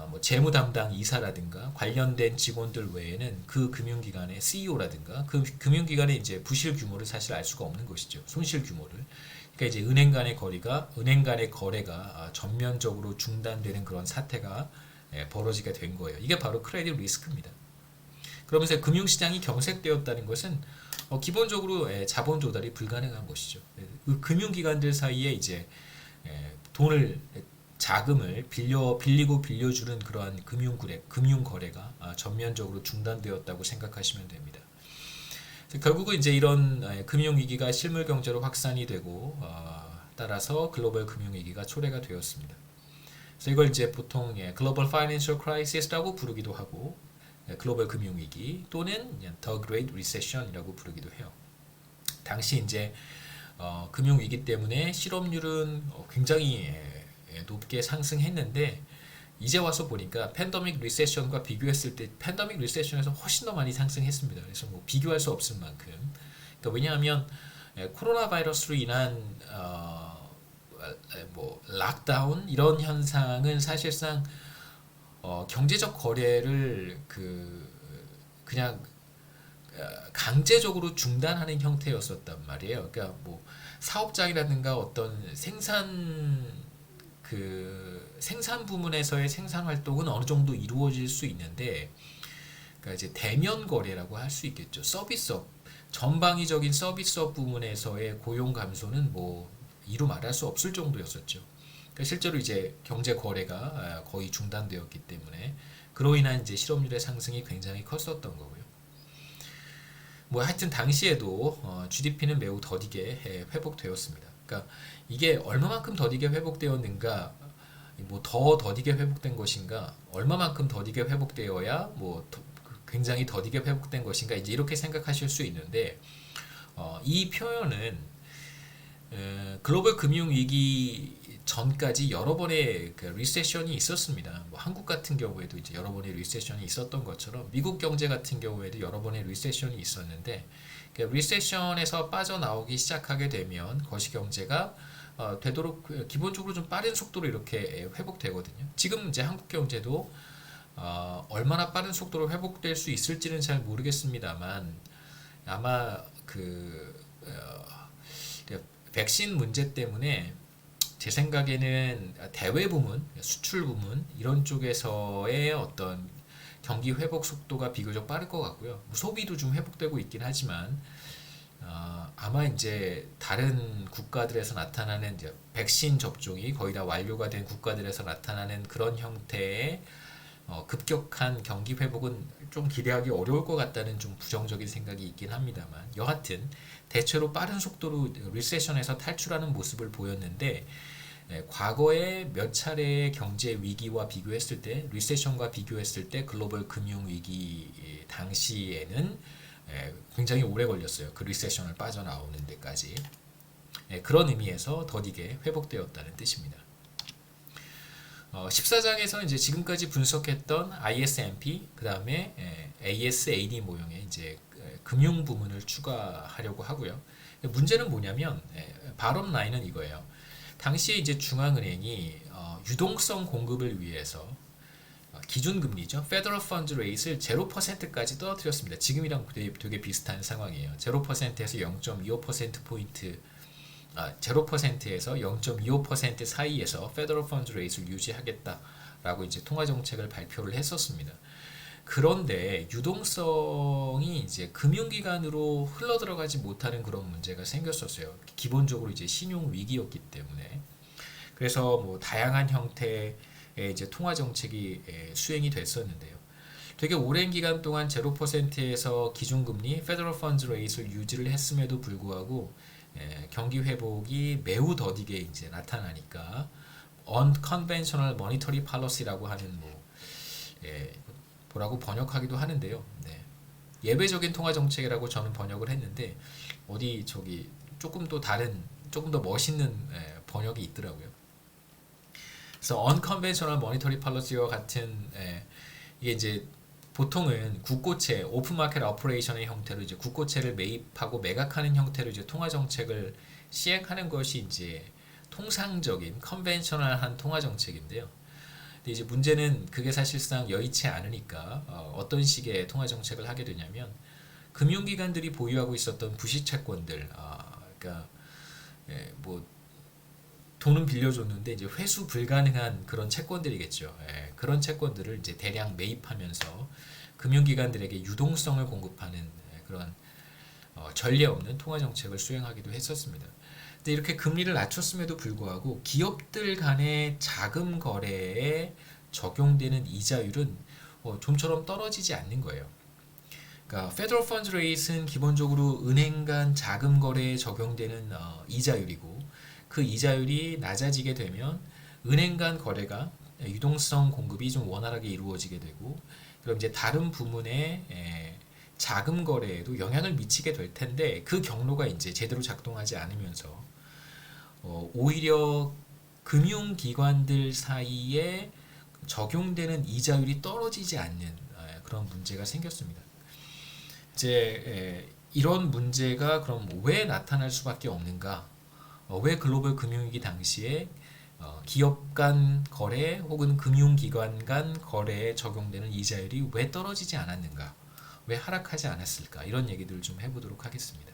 뭐 재무 담당 이사라든가 관련된 직원들 외에는 그 금융기관의 CEO라든가 그 금융기관의 이제 부실 규모를 사실 알 수가 없는 것이죠. 손실 규모를. 그러니까 이제 은행 간의 거래가 전면적으로 중단되는 그런 사태가 벌어지게 된 거예요. 이게 바로 크레딧 리스크입니다. 그러면서 금융시장이 경색되었다는 것은 기본적으로 자본 조달이 불가능한 것이죠. 그 금융기관들 사이에 이제 자금을 빌리고 빌려주는 그러한 금융 거래가 전면적으로 중단되었다고 생각하시면 됩니다. 결국은 이제 이런 금융위기가 실물 경제로 확산이 되고 따라서 글로벌 금융위기가 초래가 되었습니다. 그래서 이걸 이제 보통 글로벌 파이낸셜 크라이시스라고 부르기도 하고 글로벌 금융위기 또는 The Great Recession이라고 부르기도 해요. 당시 이제 금융위기 때문에 실업률은 굉장히 높게 상승했는데 이제 와서 보니까 팬데믹 리세션과 비교했을 때 팬데믹 리세션에서 훨씬 더 많이 상승했습니다. 그래서 뭐 비교할 수 없을 만큼. 그러니까 왜냐하면 코로나 바이러스로 인한 뭐 락다운 이런 현상은 사실상 경제적 거래를 그냥 강제적으로 중단하는 형태였었단 말이에요. 그러니까 뭐 사업장이라든가 어떤 생산 부문에서의 생산 활동은 어느 정도 이루어질 수 있는데, 그러니까 이제 대면 거래라고 할 수 있겠죠. 서비스업, 전방위적인 서비스업 부문에서의 고용 감소는 뭐 이루 말할 수 없을 정도였었죠. 그러니까 실제로 이제 경제 거래가 거의 중단되었기 때문에 그로 인한 이제 실업률의 상승이 굉장히 컸었던 거고요. 뭐 하여튼 당시에도 GDP는 매우 더디게 회복되었습니다. 그러니까 이게 얼마만큼 더디게 회복되었는가, 뭐 더 더디게 회복된 것인가, 얼마만큼 더디게 회복되어야 뭐 굉장히 더디게 회복된 것인가, 이제 이렇게 생각하실 수 있는데, 이 표현은 글로벌 금융 위기 전까지 여러 번의 그 리세션이 있었습니다. 뭐 한국 같은 경우에도 이제 여러 번의 리세션이 있었던 것처럼 미국 경제 같은 경우에도 여러 번의 리세션이 있었는데, 그 리세션에서 빠져나오기 시작하게 되면 거시 경제가 되도록 기본적으로 좀 빠른 속도로 이렇게 회복되거든요. 지금 이제 한국 경제도 얼마나 빠른 속도로 회복될 수 있을지는 잘 모르겠습니다만, 아마 백신 문제 때문에 제 생각에는 대외 부문, 수출 부문 이런 쪽에서의 어떤 경기 회복 속도가 비교적 빠를 것 같고요. 소비도 좀 회복되고 있긴 하지만 아마 이제 다른 국가들에서 나타나는 이제 백신 접종이 거의 다 완료가 된 국가들에서 나타나는 그런 형태의 급격한 경기 회복은 좀 기대하기 어려울 것 같다는 좀 부정적인 생각이 있긴 합니다만, 여하튼 대체로 빠른 속도로 리세션에서 탈출하는 모습을 보였는데, 과거에 몇 차례의 경제 위기와 비교했을 때, 리세션과 비교했을 때 글로벌 금융 위기 당시에는 굉장히 오래 걸렸어요. 그 리세션을 빠져나오는 데까지. 그런 의미에서 더디게 회복되었다는 뜻입니다. 14장에서는 이제 지금까지 분석했던 ISMP, 그 다음에 ASAD 모형의 이제 금융 부문을 추가하려고 하고요. 문제는 뭐냐면, 바럼 라인은 이거예요. 당시에 이제 중앙은행이 유동성 공급을 위해서 기준금리죠. Federal Funds Rate을 0%까지 떨어뜨렸습니다. 지금이랑 되게 비슷한 상황이에요. 0%에서 0.25%포인트 0%에서 0.25% 사이에서 Federal Funds Rate을 유지하겠다라고 이제 통화 정책을 발표를 했었습니다. 그런데 유동성이 이제 금융기관으로 흘러들어가지 못하는 그런 문제가 생겼었어요. 기본적으로 이제 신용 위기였기 때문에. 그래서 뭐 다양한 형태의 이제 통화 정책이 수행이 됐었는데요. 되게 오랜 기간 동안 0%에서 기준금리 Federal Funds Rate을 유지를 했음에도 불구하고 경기 회복이 매우 더디게 이제 나타나니까 Unconventional Monetary Policy라고 하는 뭐라고 번역하기도 하는데요. 예외적인 통화 정책이라고 저는 번역을 했는데, 어디 저기 조금 더 멋있는 번역이 있더라고요. 그래서 Unconventional Monetary Policy와 같은 이게 이제 보통은 국고채, 오픈마켓 오퍼레이션의 형태로 이제 국고채를 매입하고 매각하는 형태로 이제 통화 정책을 시행하는 것이 이제 통상적인 컨벤셔널한 통화 정책인데요. 근데 이제 문제는 그게 사실상 여의치 않으니까 어떤 식의 통화 정책을 하게 되냐면, 금융기관들이 보유하고 있었던 부실 채권들, 그러니까 뭐 돈은 빌려줬는데 이제 회수 불가능한 그런 채권들이겠죠. 그런 채권들을 이제 대량 매입하면서 금융기관들에게 유동성을 공급하는 그런 전례 없는 통화 정책을 수행하기도 했었습니다. 근데 이렇게 금리를 낮췄음에도 불구하고 기업들 간의 자금 거래에 적용되는 이자율은 좀처럼 떨어지지 않는 거예요. 그러니까 Federal Funds Rate은 기본적으로 은행 간 자금 거래에 적용되는 이자율이고, 그 이자율이 낮아지게 되면 은행 간 거래가 유동성 공급이 좀 원활하게 이루어지게 되고, 그럼 이제 다른 부문의 자금 거래에도 영향을 미치게 될 텐데, 그 경로가 이제 제대로 작동하지 않으면서 오히려 금융기관들 사이에 적용되는 이자율이 떨어지지 않는 그런 문제가 생겼습니다. 이제 이런 문제가 그럼 왜 나타날 수밖에 없는가? 왜 글로벌 금융위기 당시에 기업 간 거래 혹은 금융기관 간 거래에 적용되는 이자율이 왜 떨어지지 않았는가? 왜 하락하지 않았을까? 이런 얘기들을 좀 해보도록 하겠습니다.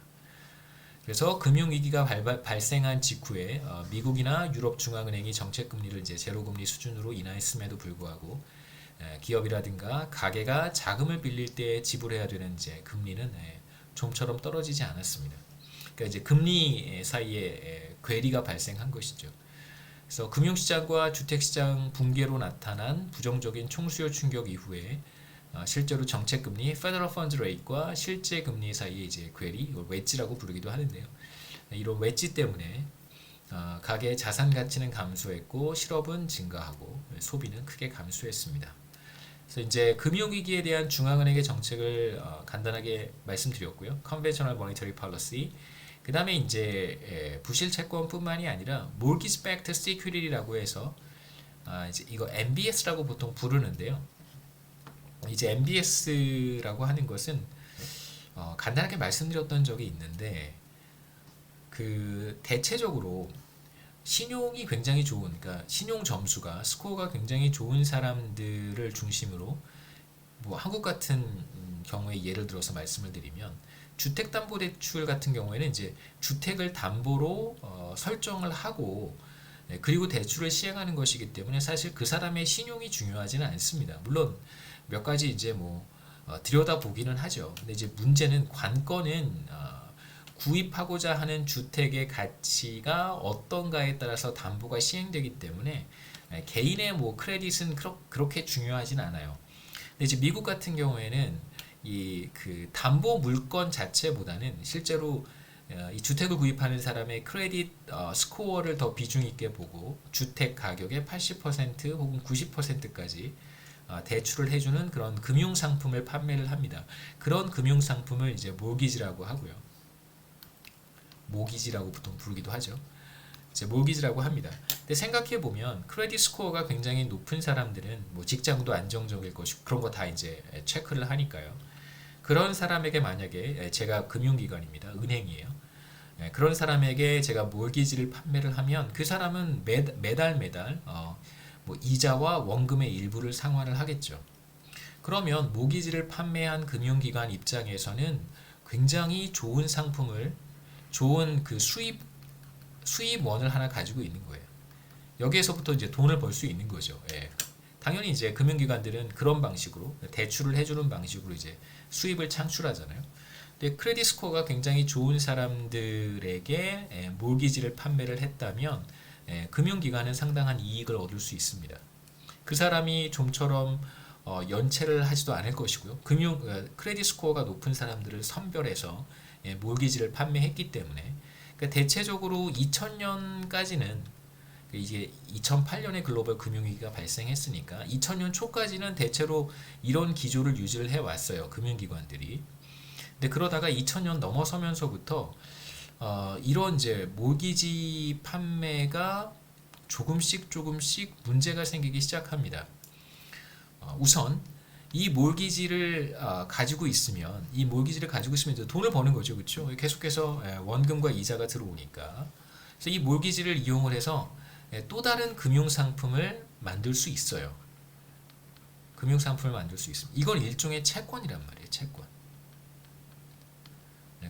그래서 금융위기가 발생한 직후에 미국이나 유럽 중앙은행이 정책금리를 이제 제로금리 수준으로 인하했음에도 불구하고 기업이라든가 가게가 자금을 빌릴 때 지불해야 되는 이제 금리는 좀처럼 떨어지지 않았습니다. 그러니까 이제 금리 사이에 괴리가 발생한 것이죠. 그래서 금융시장과 주택시장 붕괴로 나타난 부정적인 총수요 충격 이후에 실제로 정책금리 Federal Funds Rate과 실제 금리 사이에 이제 괴리, 이걸 웨지라고 부르기도 하는데요. 이런 웨지 때문에 가계의 자산 가치는 감소했고 실업은 증가하고 소비는 크게 감소했습니다. 그래서 이제 금융위기에 대한 중앙은행의 정책을 간단하게 말씀드렸고요. Conventional Monetary Policy. 그 다음에 이제 부실 채권뿐만이 아니라 Mortgage Backed Security라고 해서 이제 이거 MBS라고 보통 부르는데요. 이제 MBS라고 하는 것은 간단하게 말씀드렸던 적이 있는데 그 대체적으로 신용이 굉장히 좋은, 그러니까 신용 점수가 스코어가 굉장히 좋은 사람들을 중심으로 뭐 한국 같은 경우에 예를 들어서 말씀을 드리면 주택담보대출 같은 경우에는 이제 주택을 담보로 설정을 하고 그리고 대출을 시행하는 것이기 때문에 사실 그 사람의 신용이 중요하지는 않습니다. 물론 몇 가지 이제 뭐 들여다 보기는 하죠. 근데 이제 문제는 관건은 구입하고자 하는 주택의 가치가 어떤가에 따라서 담보가 시행되기 때문에 개인의 뭐 크레딧은 그렇게 중요하진 않아요. 근데 이제 미국 같은 경우에는 이 그 담보 물건 자체보다는 실제로 이 주택을 구입하는 사람의 크레딧 스코어를 더 비중 있게 보고 주택 가격의 80% 혹은 90%까지 대출을 해주는 그런 금융 상품을 판매를 합니다. 그런 금융 상품을 이제 모기지라고 하고요. 모기지라고 보통 부르기도 하죠. 이제 모기지라고 합니다. 근데 생각해 보면 크레딧 스코어가 굉장히 높은 사람들은 뭐 직장도 안정적일 것이고 그런 거 다 이제 체크를 하니까요. 그런 사람에게 만약에 제가 금융기관입니다. 은행이에요. 그런 사람에게 제가 몰기지를 판매를 하면 그 사람은 매달 뭐 이자와 원금의 일부를 상환을 하겠죠. 그러면 모기지를 판매한 금융기관 입장에서는 굉장히 좋은 상품을 좋은 그 수입원을 하나 가지고 있는 거예요. 여기에서부터 이제 돈을 벌 수 있는 거죠. 예. 당연히 이제 금융기관들은 그런 방식으로 대출을 해주는 방식으로 이제 수입을 창출하잖아요. 근데 크레딧 스코어가 굉장히 좋은 사람들에게 몰기지를 판매를 했다면 금융기관은 상당한 이익을 얻을 수 있습니다. 그 사람이 좀처럼 연체를 하지도 않을 것이고요. 크레딧 스코어가 높은 사람들을 선별해서 몰기지를 판매했기 때문에 그러니까 대체적으로 2000년까지는 이제 2008년에 글로벌 금융위기가 발생했으니까 2000년 초까지는 대체로 이런 기조를 유지를 해왔어요. 금융기관들이. 근데 그러다가 2000년 넘어서면서부터 이런 이제 몰기지 판매가 조금씩 문제가 생기기 시작합니다. 우선 이 몰기지를 가지고 있으면 이제 돈을 버는 거죠, 그렇죠? 계속해서 원금과 이자가 들어오니까. 그래서 이 몰기지를 이용을 해서 또 다른 금융 상품을 만들 수 있어요. 금융 상품을 만들 수 있습니다. 이건 일종의 채권이란 말이에요, 채권.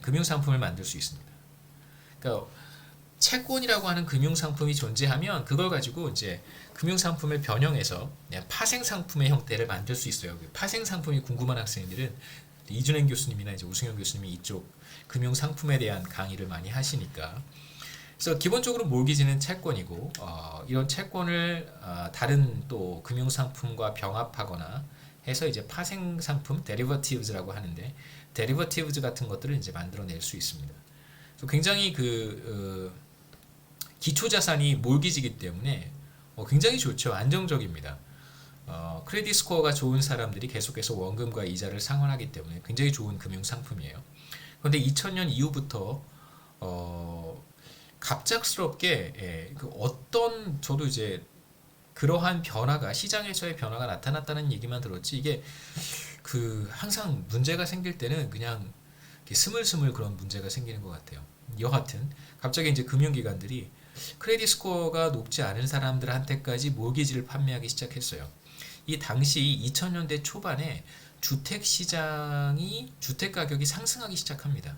금융 상품을 만들 수 있습니다. 그러니까 채권이라고 하는 금융 상품이 존재하면 그걸 가지고 이제 금융 상품을 변형해서 파생 상품의 형태를 만들 수 있어요. 파생 상품이 궁금한 학생들은 이준행 교수님이나 이제 우승현 교수님이 이쪽 금융 상품에 대한 강의를 많이 하시니까. 그래서 기본적으로 몰기지는 채권이고 이런 채권을 다른 또 금융 상품과 병합하거나 해서 이제 파생 상품 데리버티브즈라고 하는데 데리버티브즈 같은 것들을 이제 만들어낼 수 있습니다. 그래서 굉장히 기초 자산이 몰기지이기 때문에 굉장히 좋죠. 안정적입니다. 크레딧 스코어가 좋은 사람들이 계속해서 원금과 이자를 상환하기 때문에 굉장히 좋은 금융 상품이에요. 그런데 2000년 이후부터 갑작스럽게 저도 이제 그러한 변화가 시장에서의 변화가 나타났다는 얘기만 들었지 이게 항상 문제가 생길 때는 그냥 스물스물 그런 문제가 생기는 것 같아요. 여하튼 갑자기 이제 금융기관들이 크레딧 스코어가 높지 않은 사람들한테까지 몰기지를 판매하기 시작했어요. 이 당시 2000년대 초반에 주택 시장이 주택 가격이 상승하기 시작합니다.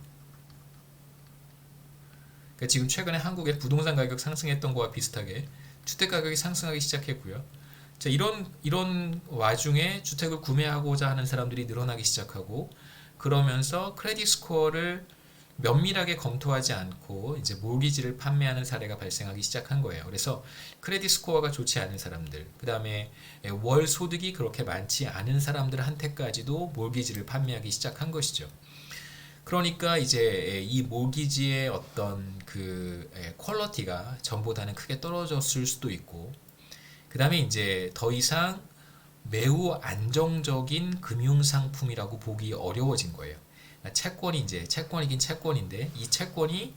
그러니까 지금 최근에 한국의 부동산 가격 상승했던 거와 비슷하게 주택 가격이 상승하기 시작했고요. 자, 이런 와중에 주택을 구매하고자 하는 사람들이 늘어나기 시작하고, 그러면서 크레딧 스코어를 면밀하게 검토하지 않고 이제 몰기지를 판매하는 사례가 발생하기 시작한 거예요. 그래서 크레딧 스코어가 좋지 않은 사람들, 그 다음에 월 소득이 그렇게 많지 않은 사람들한테까지도 몰기지를 판매하기 시작한 것이죠. 그러니까 이제 이 몰기지의 어떤 그 퀄리티가 전보다는 크게 떨어졌을 수도 있고, 그 다음에 이제 더 이상 매우 안정적인 금융상품이라고 보기 어려워진 거예요. 채권이 이제 채권이긴 채권인데, 이 채권이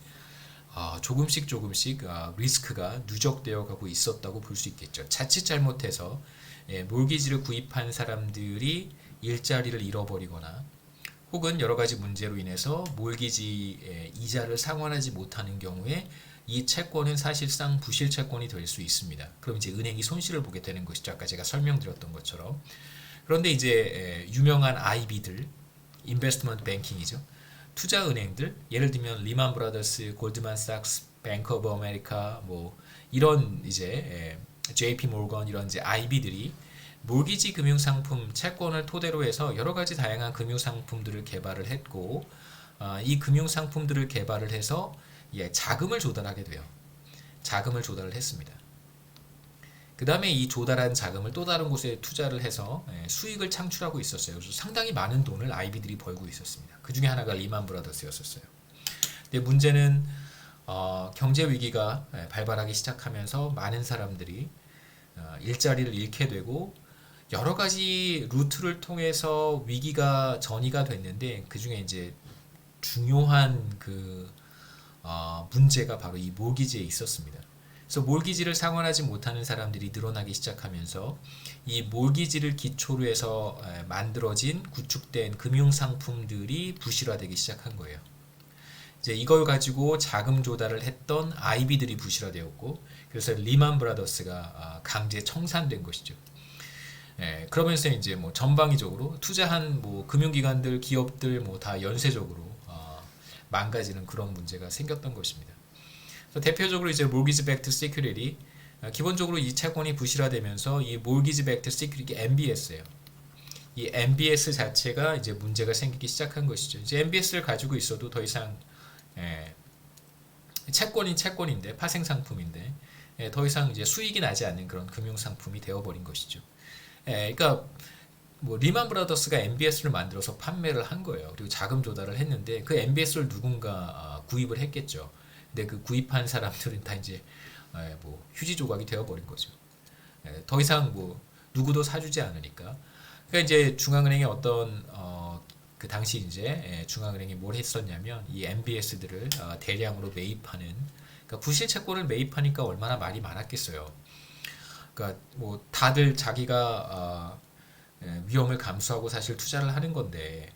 조금씩 리스크가 누적되어 가고 있었다고 볼 수 있겠죠. 자칫 잘못해서 몰기지를 구입한 사람들이 일자리를 잃어버리거나, 혹은 여러 가지 문제로 인해서 몰기지 이자를 상환하지 못하는 경우에 이 채권은 사실상 부실 채권이 될 수 있습니다. 그럼 이제 은행이 손실을 보게 되는 것이죠. 아까 제가 설명드렸던 것처럼. 그런데 이제 유명한 IB들, 인베스트먼트 뱅킹이죠. 투자 은행들, 예를 들면 리만 브라더스, 골드만삭스, 뱅크 오브 아메리카, 뭐 이런 이제 JP 모건 이런 이제 IB들이 몰기지 금융상품 채권을 토대로 해서 여러 가지 다양한 금융상품들을 개발을 했고, 이 금융상품들을 개발을 해서 자금을 조달하게 돼요. 자금을 조달을 했습니다. 그 다음에 이 조달한 자금을 또 다른 곳에 투자를 해서 수익을 창출하고 있었어요. 그래서 상당히 많은 돈을 IB들이 벌고 있었습니다. 그 중에 하나가 리만 브라더스였었어요. 근데 문제는 경제 위기가 발발하기 시작하면서 많은 사람들이 일자리를 잃게 되고, 여러 가지 루트를 통해서 위기가 전이가 됐는데, 그 중에 이제 중요한 그 문제가 바로 이 몰기지에 있었습니다. 그래서 몰기지를 상환하지 못하는 사람들이 늘어나기 시작하면서 이 몰기지를 기초로 해서 만들어진 구축된 금융상품들이 부실화되기 시작한 거예요. 이제 이걸 가지고 자금 조달을 했던 IB들이 부실화되었고, 그래서 리만 브라더스가 강제 청산된 것이죠. 그러면서 이제 뭐 전방위적으로 투자한 뭐 금융기관들, 기업들 뭐 다 연쇄적으로 망가지는 그런 문제가 생겼던 것입니다. 대표적으로 이제 몰기지 백트 시큐리티, 기본적으로 이 채권이 부실화되면서 이 몰기지 백트 시큐리티 MBS예요. 이 MBS 자체가 이제 문제가 생기기 시작한 것이죠. 이제 MBS를 가지고 있어도 더 이상 채권인 채권인데, 파생 상품인데 더 이상 이제 수익이 나지 않는 그런 금융 상품이 되어버린 것이죠. 그러니까 뭐 리만 브라더스가 MBS를 만들어서 판매를 한 거예요. 그리고 자금 조달을 했는데 그 MBS를 누군가 구입을 했겠죠. 근데 그 구입한 사람들은 다 이제 뭐 휴지 조각이 되어버린 거죠. 더 이상 뭐 누구도 사주지 않으니까. 그러니까 이제 중앙은행의 어떤 그 당시 이제 중앙은행이 뭘 했었냐면 이 MBS들을 대량으로 매입하는, 그러니까 부실 채권을 매입하니까 얼마나 말이 많았겠어요. 그러니까 뭐 다들 자기가 위험을 감수하고 사실 투자를 하는 건데,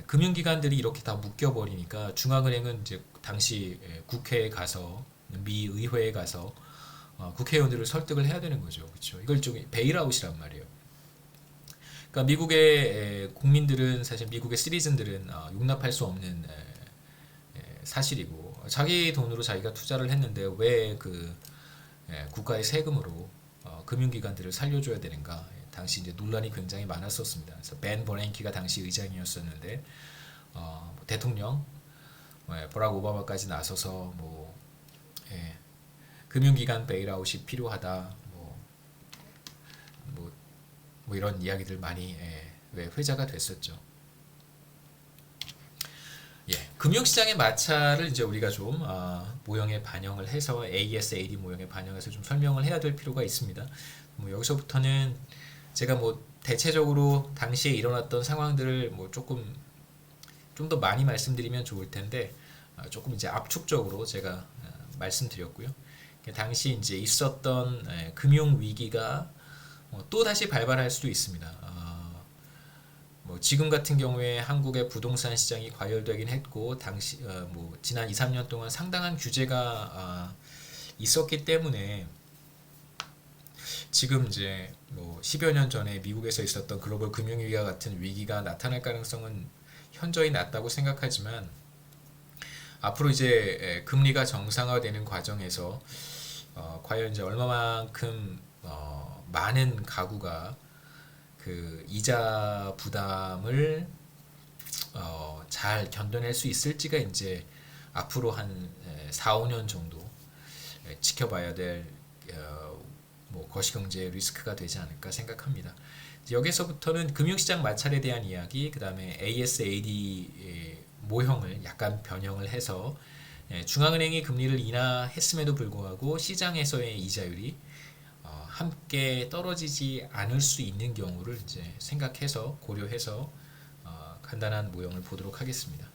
금융기관들이 이렇게 다 묶여버리니까 중앙은행은 이제 당시 국회에 가서, 미 의회에 가서 국회의원들을 설득을 해야 되는 거죠. 그렇죠? 이걸 좀 베일아웃이란 말이에요. 그러니까 미국의 국민들은, 사실 미국의 시리즌들은 용납할 수 없는 사실이고, 자기 돈으로 자기가 투자를 했는데 왜 그 국가의 세금으로 금융기관들을 살려줘야 되는가? 당시 이제 논란이 굉장히 많았었습니다. 그래서 벤 버냉키가 당시 의장이었었는데 대통령 버락 오바마까지 나서서 뭐 금융기관 베일아웃이 필요하다, 뭐 이런 이야기들 많이 회자가 됐었죠. 금융시장의 마찰을 이제 우리가 좀 모형에 반영을 해서 ASAD 모형에 반영해서 좀 설명을 해야 될 필요가 있습니다. 뭐 여기서부터는 제가 뭐 대체적으로 당시에 일어났던 상황들을 뭐 조금 좀 더 많이 말씀드리면 좋을 텐데, 조금 이제 압축적으로 제가 말씀드렸고요. 당시 이제 있었던 금융 위기가 또 다시 발발할 수도 있습니다. 뭐 지금 같은 경우에 한국의 부동산 시장이 과열되긴 했고, 당시 뭐 지난 2, 3년 동안 상당한 규제가 있었기 때문에 지금 이제 뭐 10여 년 전에 미국에서 있었던 글로벌 금융위기와 같은 위기가 나타날 가능성은 현저히 낮다고 생각하지만 앞으로 이제 금리가 정상화되는 과정에서 과연 이제 얼마만큼 많은 가구가 그 이자 부담을 잘 견뎌낼 수 있을지가 이제 앞으로 한 4, 5년 정도 지켜봐야 될 뭐 거시경제 리스크가 되지 않을까 생각합니다. 여기서부터는 금융시장 마찰에 대한 이야기, 그 다음에 ASAD 모형을 약간 변형을 해서 중앙은행이 금리를 인하했음에도 불구하고 시장에서의 이자율이 함께 떨어지지 않을 수 있는 경우를 이제 생각해서 고려해서 간단한 모형을 보도록 하겠습니다.